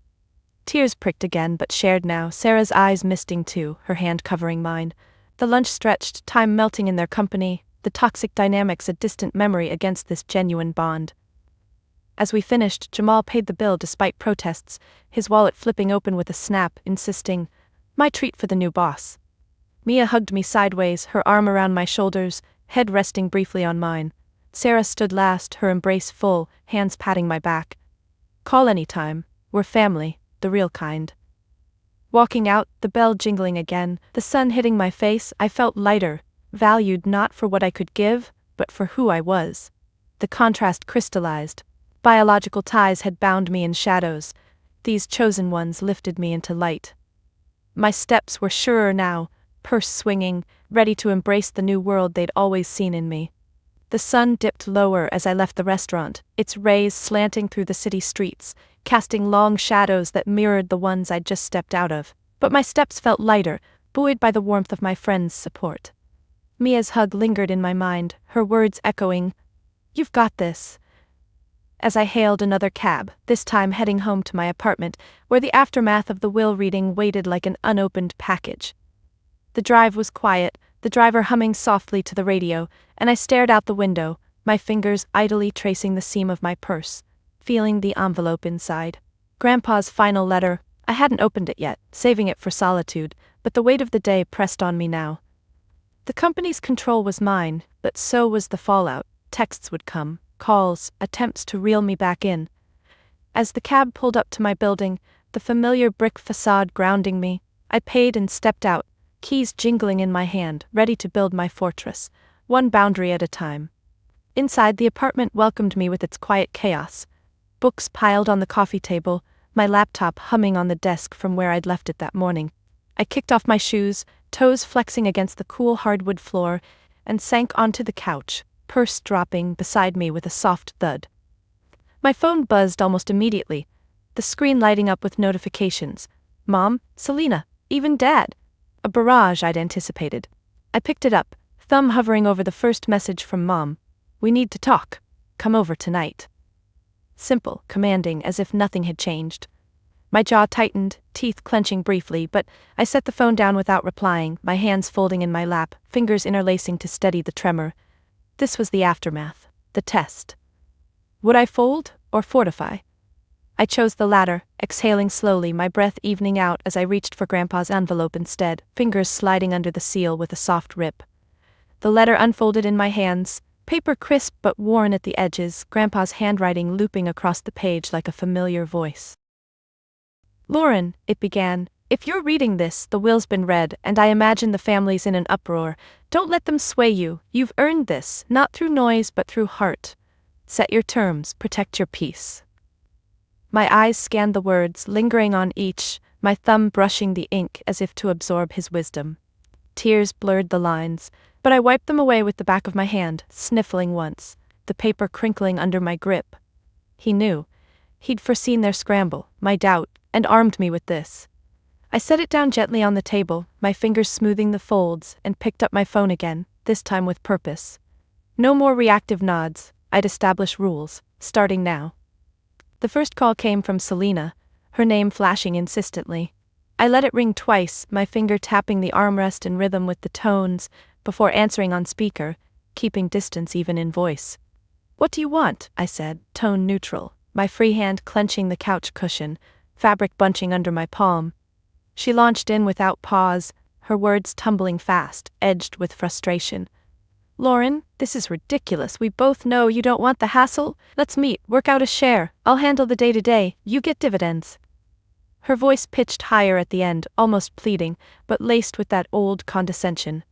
Tears pricked again, but shared now, Sarah's eyes misting too, her hand covering mine. The lunch stretched, time melting in their company, the toxic dynamics a distant memory against this genuine bond. As we finished, Jamal paid the bill despite protests, his wallet flipping open with a snap, insisting, "My treat for the new boss." Mia hugged me sideways, her arm around my shoulders, head resting briefly on mine. Sarah stood last, her embrace full, hands patting my back. "Call anytime. We're family, the real kind." Walking out, the bell jingling again, the sun hitting my face, I felt lighter, valued not for what I could give, but for who I was. The contrast crystallized. Biological ties had bound me in shadows. These chosen ones lifted me into light. My steps were surer now, purse swinging, ready to embrace the new world they'd always seen in me. The sun dipped lower as I left the restaurant, its rays slanting through the city streets, casting long shadows that mirrored the ones I'd just stepped out of. But my steps felt lighter, buoyed by the warmth of my friends' support. Mia's hug lingered in my mind, her words echoing, "You've got this." As I hailed another cab, this time heading home to my apartment, where the aftermath of the will reading waited like an unopened package. The drive was quiet, the driver humming softly to the radio, and I stared out the window, my fingers idly tracing the seam of my purse, feeling the envelope inside. Grandpa's final letter. I hadn't opened it yet, saving it for solitude, but the weight of the day pressed on me now. The company's control was mine, but so was the fallout. Texts would come, calls, attempts to reel me back in. As the cab pulled up to my building, the familiar brick facade grounding me, I paid and stepped out, keys jingling in my hand, ready to build my fortress, one boundary at a time. Inside, the apartment welcomed me with its quiet chaos. Books piled on the coffee table, my laptop humming on the desk from where I'd left it that morning. I kicked off my shoes, toes flexing against the cool hardwood floor, and sank onto the couch, purse dropping beside me with a soft thud. My phone buzzed almost immediately, the screen lighting up with notifications. Mom, Selena, even Dad. A barrage I'd anticipated. I picked it up, thumb hovering over the first message from Mom. "We need to talk. Come over tonight." Simple, commanding, as if nothing had changed. My jaw tightened, teeth clenching briefly, but I set the phone down without replying, my hands folding in my lap, fingers interlacing to steady the tremor. This was the aftermath, the test. Would I fold or fortify? I chose the latter, exhaling slowly, my breath evening out as I reached for Grandpa's envelope instead, fingers sliding under the seal with a soft rip. The letter unfolded in my hands, paper crisp but worn at the edges, Grandpa's handwriting looping across the page like a familiar voice. "Lauren," it began, "if you're reading this, the will's been read, and I imagine the family's in an uproar. Don't let them sway you. You've earned this, not through noise but through heart. Set your terms, protect your peace." My eyes scanned the words, lingering on each, my thumb brushing the ink as if to absorb his wisdom. Tears blurred the lines, but I wiped them away with the back of my hand, sniffling once, the paper crinkling under my grip. He knew. He'd foreseen their scramble, my doubt, and armed me with this. I set it down gently on the table, my fingers smoothing the folds, and picked up my phone again, this time with purpose. No more reactive nods. I'd establish rules, starting now. The first call came from Selena, her name flashing insistently. I let it ring twice, my finger tapping the armrest in rhythm with the tones, before answering on speaker, keeping distance even in voice. "What do you want?" I said, tone neutral, my free hand clenching the couch cushion, fabric bunching under my palm. She launched in without pause, her words tumbling fast, edged with frustration. "Lauren, this is ridiculous. We both know you don't want the hassle. Let's meet, work out a share. I'll handle the day-to-day, you get dividends." Her voice pitched higher at the end, almost pleading, but laced with that old condescension.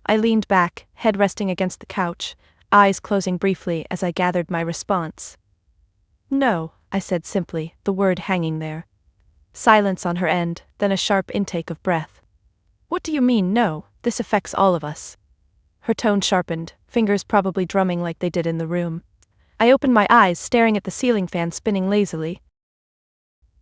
I leaned back, head resting against the couch, eyes closing briefly as I gathered my response. "No," I said simply, the word hanging there. Silence on her end, then a sharp intake of breath. "What do you mean, no? This affects all of us." Her tone sharpened, fingers probably drumming like they did in the room. I opened my eyes, staring at the ceiling fan spinning lazily.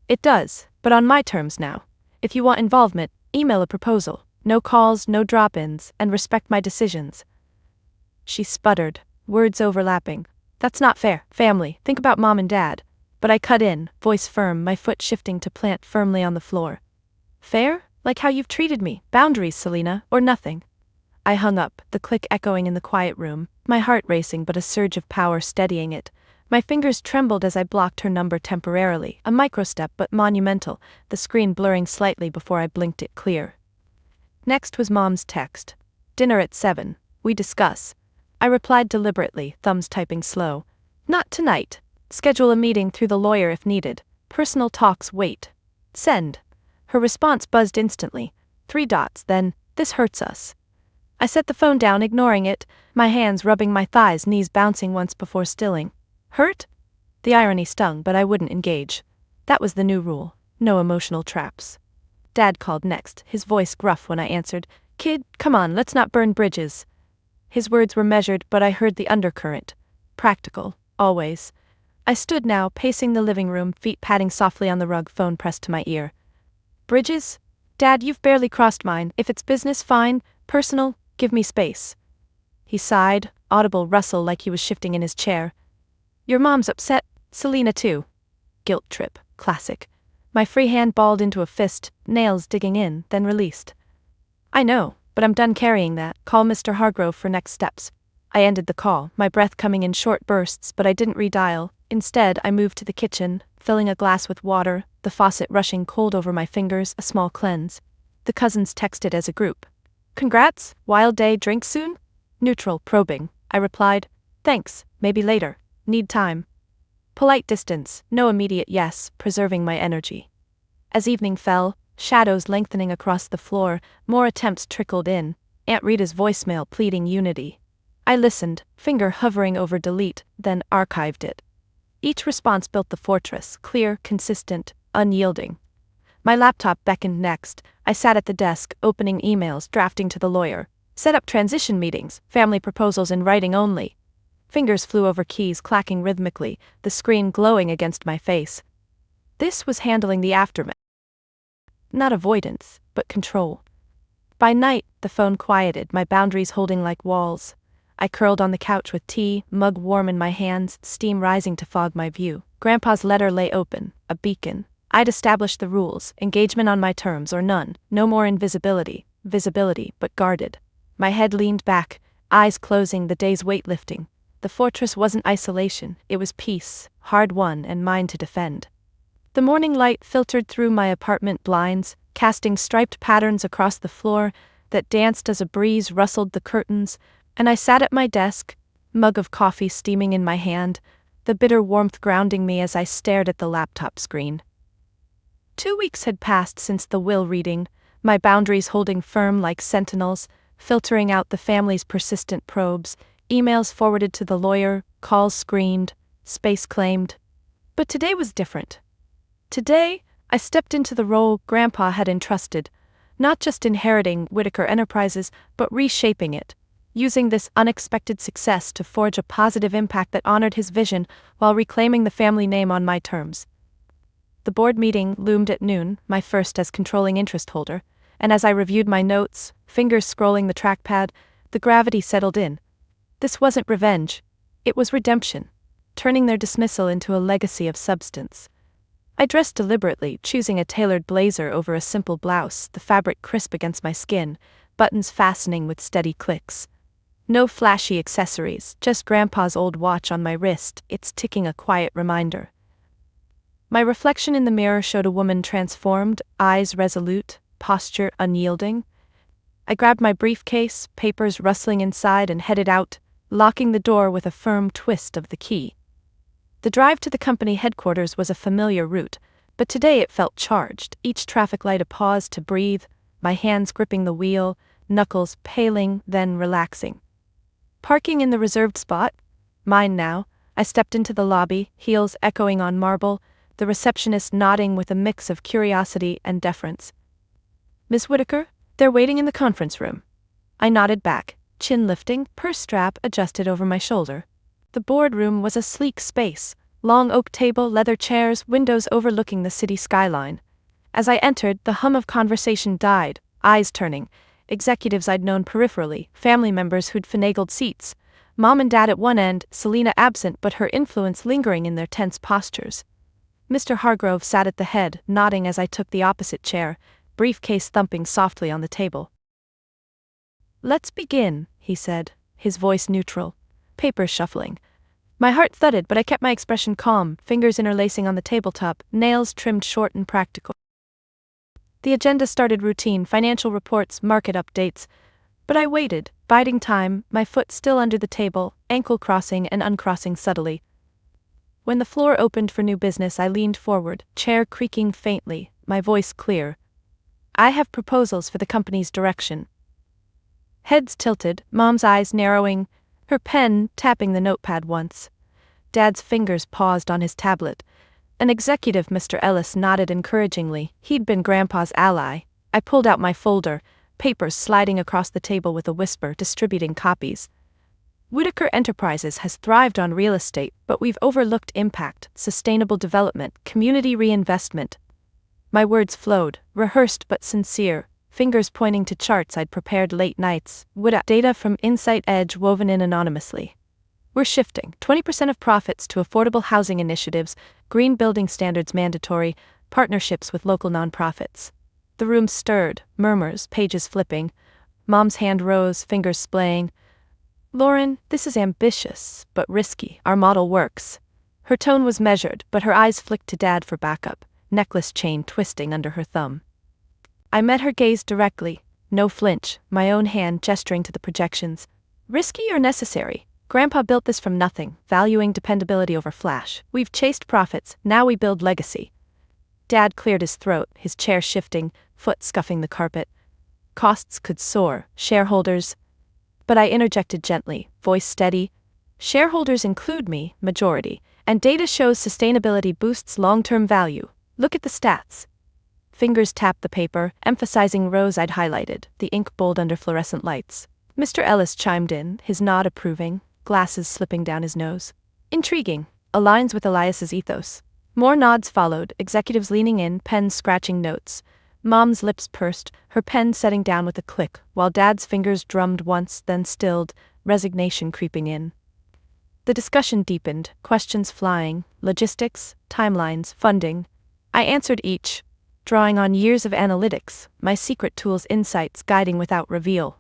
"It does, but on my terms now. If you want involvement, email a proposal. No calls, no drop-ins, and respect my decisions." She sputtered, words overlapping. "That's not fair. Family, think about mom and dad." But I cut in, voice firm, my foot shifting to plant firmly on the floor. "Fair? Like how you've treated me. Boundaries, Selena, or nothing." I hung up, the click echoing in the quiet room, my heart racing but a surge of power steadying it. My fingers trembled as I blocked her number temporarily, a microstep but monumental, the screen blurring slightly before I blinked it clear. Next was Mom's text. "Dinner at 7. We discuss." I replied deliberately, thumbs typing slow. "Not tonight. Schedule a meeting through the lawyer if needed. Personal talks wait. Send." Her response buzzed instantly. 3 dots, then, "This hurts us." I set the phone down, ignoring it, my hands rubbing my thighs, knees bouncing once before stilling. Hurt? The irony stung, but I wouldn't engage. That was the new rule. No emotional traps. Dad called next, his voice gruff when I answered. "Kid, come on, let's not burn bridges." His words were measured, but I heard the undercurrent. Practical, always. I stood now, pacing the living room, feet patting softly on the rug, phone pressed to my ear. "Bridges? Dad, you've barely crossed mine. If it's business, fine. Personal, give me space." He sighed, audible rustle like he was shifting in his chair. "Your mom's upset. Selena too." Guilt trip, classic. My free hand balled into a fist, nails digging in, then released. "I know, but I'm done carrying that. Call Mr. Hargrove for next steps." I ended the call, my breath coming in short bursts, but I didn't redial. Instead, I moved to the kitchen, filling a glass with water, the faucet rushing cold over my fingers, a small cleanse. The cousins texted as a group. "Congrats, wild day, drink soon?" Neutral, probing. I replied, "Thanks, maybe later. Need time." Polite distance, no immediate yes, preserving my energy. As evening fell, shadows lengthening across the floor, more attempts trickled in, Aunt Rita's voicemail pleading unity. I listened, finger hovering over delete, then archived it. Each response built the fortress, clear, consistent, unyielding. My laptop beckoned next. I sat at the desk, opening emails, drafting to the lawyer. Set up transition meetings, family proposals in writing only. Fingers flew over keys, clacking rhythmically, the screen glowing against my face. This was handling the aftermath. Not avoidance, but control. By night, the phone quieted, my boundaries holding like walls. I curled on the couch with tea, mug warm in my hands, steam rising to fog my view. Grandpa's letter lay open, a beacon. I'd established the rules, engagement on my terms or none, no more invisibility, visibility, but guarded. My head leaned back, eyes closing, the day's weight lifting. The fortress wasn't isolation, it was peace, hard won and mine to defend. The morning light filtered through my apartment blinds, casting striped patterns across the floor that danced as a breeze rustled the curtains, and I sat at my desk, mug of coffee steaming in my hand, the bitter warmth grounding me as I stared at the laptop screen. 2 weeks had passed since the will reading, my boundaries holding firm like sentinels, filtering out the family's persistent probes, emails forwarded to the lawyer, calls screened, space claimed. But today was different. Today, I stepped into the role Grandpa had entrusted, not just inheriting Whitaker Enterprises, but reshaping it, using this unexpected success to forge a positive impact that honored his vision while reclaiming the family name on my terms. The board meeting loomed at noon, my first as controlling interest holder, and as I reviewed my notes, fingers scrolling the trackpad, the gravity settled in. This wasn't revenge. It was redemption, turning their dismissal into a legacy of substance. I dressed deliberately, choosing a tailored blazer over a simple blouse, the fabric crisp against my skin, buttons fastening with steady clicks. No flashy accessories, just Grandpa's old watch on my wrist, its ticking a quiet reminder. My reflection in the mirror showed a woman transformed, eyes resolute, posture unyielding. I grabbed my briefcase, papers rustling inside, and headed out, locking the door with a firm twist of the key. The drive to the company headquarters was a familiar route, but today it felt charged, each traffic light a pause to breathe, my hands gripping the wheel, knuckles paling, then relaxing. Parking in the reserved spot, mine now, I stepped into the lobby, heels echoing on marble, the receptionist nodding with a mix of curiosity and deference. "Miss Whitaker, they're waiting in the conference room." I nodded back, chin lifting, purse strap adjusted over my shoulder. The boardroom was a sleek space, long oak table, leather chairs, windows overlooking the city skyline. As I entered, the hum of conversation died, eyes turning, executives I'd known peripherally, family members who'd finagled seats, Mom and Dad at one end, Selena absent but her influence lingering in their tense postures. Mr. Hargrove sat at the head, nodding as I took the opposite chair, briefcase thumping softly on the table. "Let's begin," he said, his voice neutral, papers shuffling. My heart thudded, but I kept my expression calm, fingers interlacing on the tabletop, nails trimmed short and practical. The agenda started routine, financial reports, market updates, but I waited, biding time, my foot still under the table, ankle crossing and uncrossing subtly. When the floor opened for new business, I leaned forward, chair creaking faintly, my voice clear. "I have proposals for the company's direction." Heads tilted, Mom's eyes narrowing, her pen tapping the notepad once. Dad's fingers paused on his tablet. An executive, Mr. Ellis, nodded encouragingly. He'd been Grandpa's ally. I pulled out my folder, papers sliding across the table with a whisper, distributing copies. "Whitaker Enterprises has thrived on real estate, but we've overlooked impact, sustainable development, community reinvestment." My words flowed, rehearsed but sincere, fingers pointing to charts I'd prepared late nights, data from Insight Edge woven in anonymously. "We're shifting 20% of profits to affordable housing initiatives, green building standards mandatory, partnerships with local nonprofits." The room stirred, murmurs, pages flipping. Mom's hand rose, fingers splaying. "Lauren, this is ambitious, but risky. Our model works." Her tone was measured, but her eyes flicked to Dad for backup, necklace chain twisting under her thumb. I met her gaze directly, no flinch, my own hand gesturing to the projections. "Risky or necessary? Grandpa built this from nothing, valuing dependability over flash. We've chased profits, now we build legacy." Dad cleared his throat, his chair shifting, foot scuffing the carpet. "Costs could soar, shareholders..." But I interjected gently, voice steady. "Shareholders include me, majority, and data shows sustainability boosts long-term value. Look at the stats." Fingers tapped the paper, emphasizing rows I'd highlighted, the ink bold under fluorescent lights. Mr. Ellis chimed in, his nod approving, glasses slipping down his nose. "Intriguing. Aligns with Elias's ethos." More nods followed, executives leaning in, pens scratching notes. Mom's lips pursed, her pen setting down with a click, while Dad's fingers drummed once, then stilled, resignation creeping in. The discussion deepened, questions flying, logistics, timelines, funding. I answered each, drawing on years of analytics, my secret tool's insights guiding without reveal.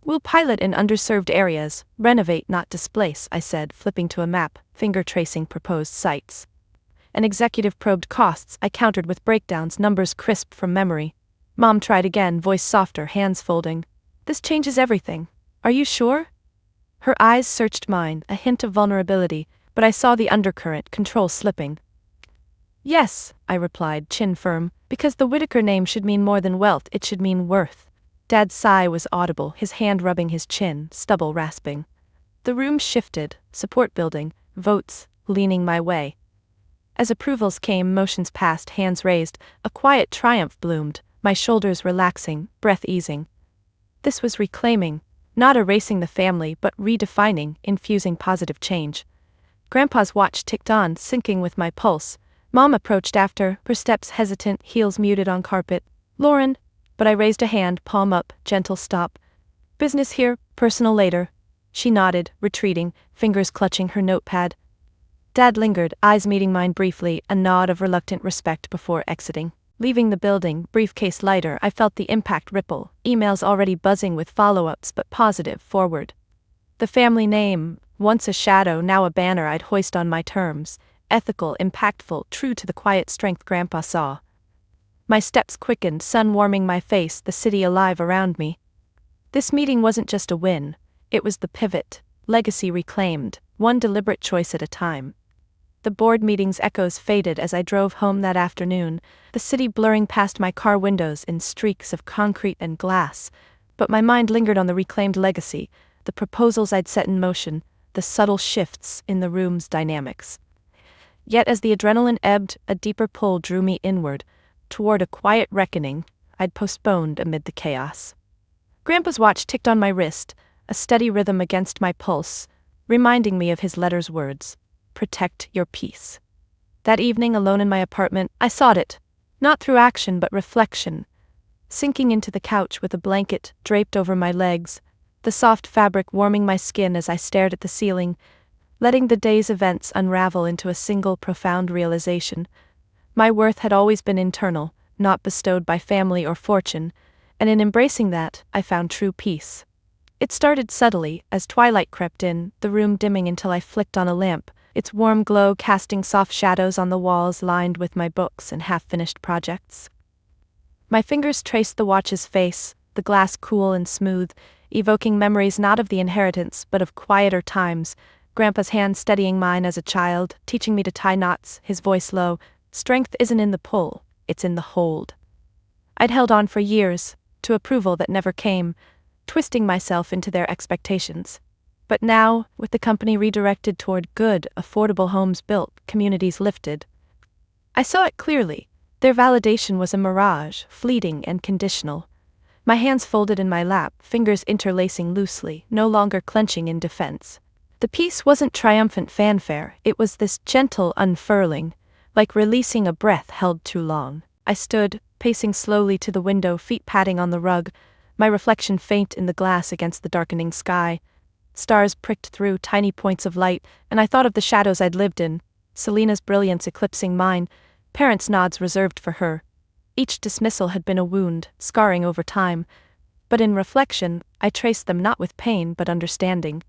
"We'll pilot in underserved areas, renovate not displace," I said, flipping to a map, finger tracing proposed sites. An executive probed costs, I countered with breakdowns, numbers crisp from memory. Mom tried again, voice softer, hands folding. "This changes everything. Are you sure?" Her eyes searched mine, a hint of vulnerability, but I saw the undercurrent, control slipping. "Yes," I replied, chin firm, "because the Whitaker name should mean more than wealth, it should mean worth." Dad's sigh was audible, his hand rubbing his chin, stubble rasping. The room shifted, support building, votes, leaning my way. As approvals came, motions passed, hands raised, a quiet triumph bloomed. my shoulders relaxing, breath easing. This was reclaiming, not erasing the family but redefining, infusing positive change. Grandpa's watch ticked on, syncing with my pulse. Mom approached after, her steps hesitant, heels muted on carpet. "Lauren," but I raised a hand, palm up, gentle stop. "Business here, personal later." She nodded, retreating, fingers clutching her notepad. Dad lingered, eyes meeting mine briefly, a nod of reluctant respect before exiting. Leaving the building, briefcase lighter, I felt the impact ripple, emails already buzzing with follow-ups but positive, forward. The family name, once a shadow, now a banner I'd hoist on my terms, ethical, impactful, true to the quiet strength Grandpa saw. My steps quickened, sun warming my face, the city alive around me. This meeting wasn't just a win, it was the pivot, legacy reclaimed, one deliberate choice at a time. The board meeting's echoes faded as I drove home that afternoon, the city blurring past my car windows in streaks of concrete and glass, but my mind lingered on the reclaimed legacy, the proposals I'd set in motion, the subtle shifts in the room's dynamics. Yet as the adrenaline ebbed, a deeper pull drew me inward, toward a quiet reckoning I'd postponed amid the chaos. Grandpa's watch ticked on my wrist, a steady rhythm against my pulse, reminding me of his letter's words. Protect your peace. That evening, alone in my apartment, I sought it, not through action but reflection. Sinking into the couch with a blanket draped over my legs, the soft fabric warming my skin as I stared at the ceiling, letting the day's events unravel into a single profound realization. My worth had always been internal, not bestowed by family or fortune, and in embracing that, I found true peace. It started subtly, as twilight crept in, the room dimming until I flicked on a lamp, its warm glow casting soft shadows on the walls lined with my books and half-finished projects. My fingers traced the watch's face, the glass cool and smooth, evoking memories not of the inheritance but of quieter times, Grandpa's hand steadying mine as a child, teaching me to tie knots, his voice low. Strength isn't in the pull, it's in the hold. I'd held on for years, to approval that never came, twisting myself into their expectations. But now, with the company redirected toward good, affordable homes built, communities lifted, I saw it clearly. Their validation was a mirage, fleeting and conditional. My hands folded in my lap, fingers interlacing loosely, no longer clenching in defense. The peace wasn't triumphant fanfare, it was this gentle unfurling, like releasing a breath held too long. I stood, pacing slowly to the window, feet patting on the rug, my reflection faint in the glass against the darkening sky. Stars pricked through, tiny points of light, and I thought of the shadows I'd lived in, Selena's brilliance eclipsing mine, parents' nods reserved for her. Each dismissal had been a wound, scarring over time, but in reflection, I traced them not with pain but understanding.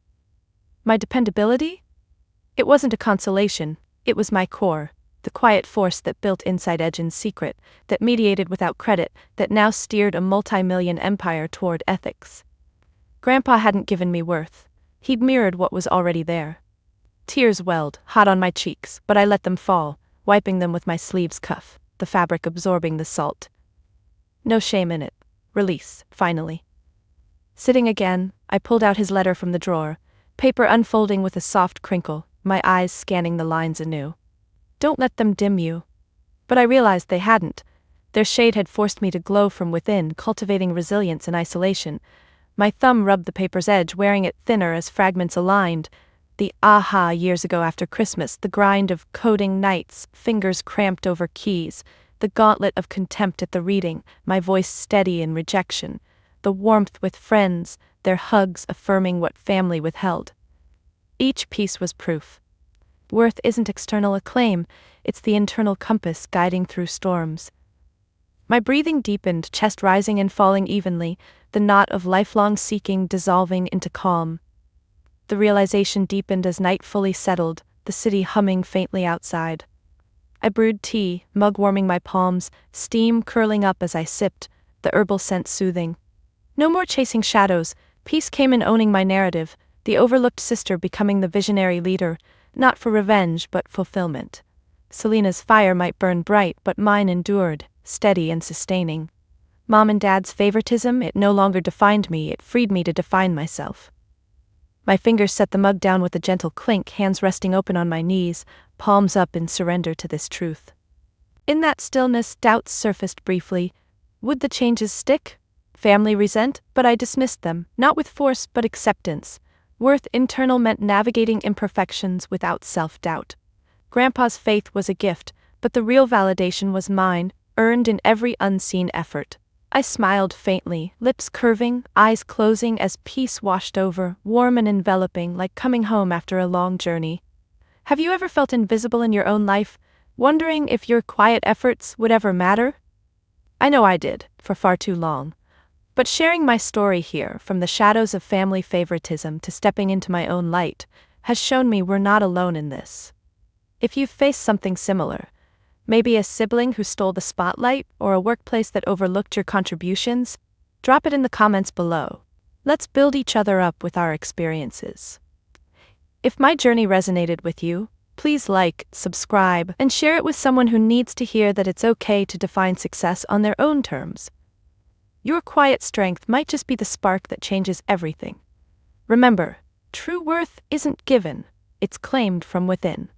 My dependability? It wasn't a consolation, it was my core, the quiet force that built inside edge in secret, that mediated without credit, that now steered a multi-million empire toward ethics. Grandpa hadn't given me worth. He'd mirrored what was already there. Tears welled, hot on my cheeks, but I let them fall, wiping them with my sleeve's cuff, the fabric absorbing the salt. No shame in it. Release, finally. Sitting again, I pulled out his letter from the drawer, paper unfolding with a soft crinkle, my eyes scanning the lines anew. Don't let them dim you. But I realized they hadn't. Their shade had forced me to glow from within, cultivating resilience in isolation. My thumb rubbed the paper's edge, wearing it thinner as fragments aligned. The aha years ago after Christmas, the grind of coding nights, fingers cramped over keys, the gauntlet of contempt at the reading, my voice steady in rejection, the warmth with friends, their hugs affirming what family withheld. Each piece was proof. Worth isn't external acclaim, it's the internal compass guiding through storms. My breathing deepened, chest rising and falling evenly, the knot of lifelong seeking dissolving into calm. The realization deepened as night fully settled, the city humming faintly outside. I brewed tea, mug warming my palms, steam curling up as I sipped, the herbal scent soothing. No more chasing shadows, peace came in owning my narrative, the overlooked sister becoming the visionary leader, not for revenge but fulfillment. Selena's fire might burn bright, but mine endured, steady and sustaining. Mom and Dad's favoritism, it no longer defined me, it freed me to define myself. My fingers set the mug down with a gentle clink, hands resting open on my knees, palms up in surrender to this truth. In that stillness, doubts surfaced briefly. Would the changes stick? Family resent, but I dismissed them, not with force but acceptance. Worth internal meant navigating imperfections without self-doubt. Grandpa's faith was a gift, but the real validation was mine, earned in every unseen effort. I smiled faintly, lips curving, eyes closing as peace washed over, warm and enveloping like coming home after a long journey. Have you ever felt invisible in your own life, wondering if your quiet efforts would ever matter? I know I did, for far too long. But sharing my story here, from the shadows of family favoritism to stepping into my own light, has shown me we're not alone in this. If you've faced something similar, maybe a sibling who stole the spotlight or a workplace that overlooked your contributions, drop it in the comments below. Let's build each other up with our experiences. If my journey resonated with you, please like, subscribe, and share it with someone who needs to hear that it's okay to define success on their own terms. Your quiet strength might just be the spark that changes everything. Remember, true worth isn't given, it's claimed from within.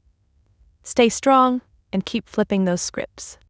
Stay strong and keep flipping those scripts.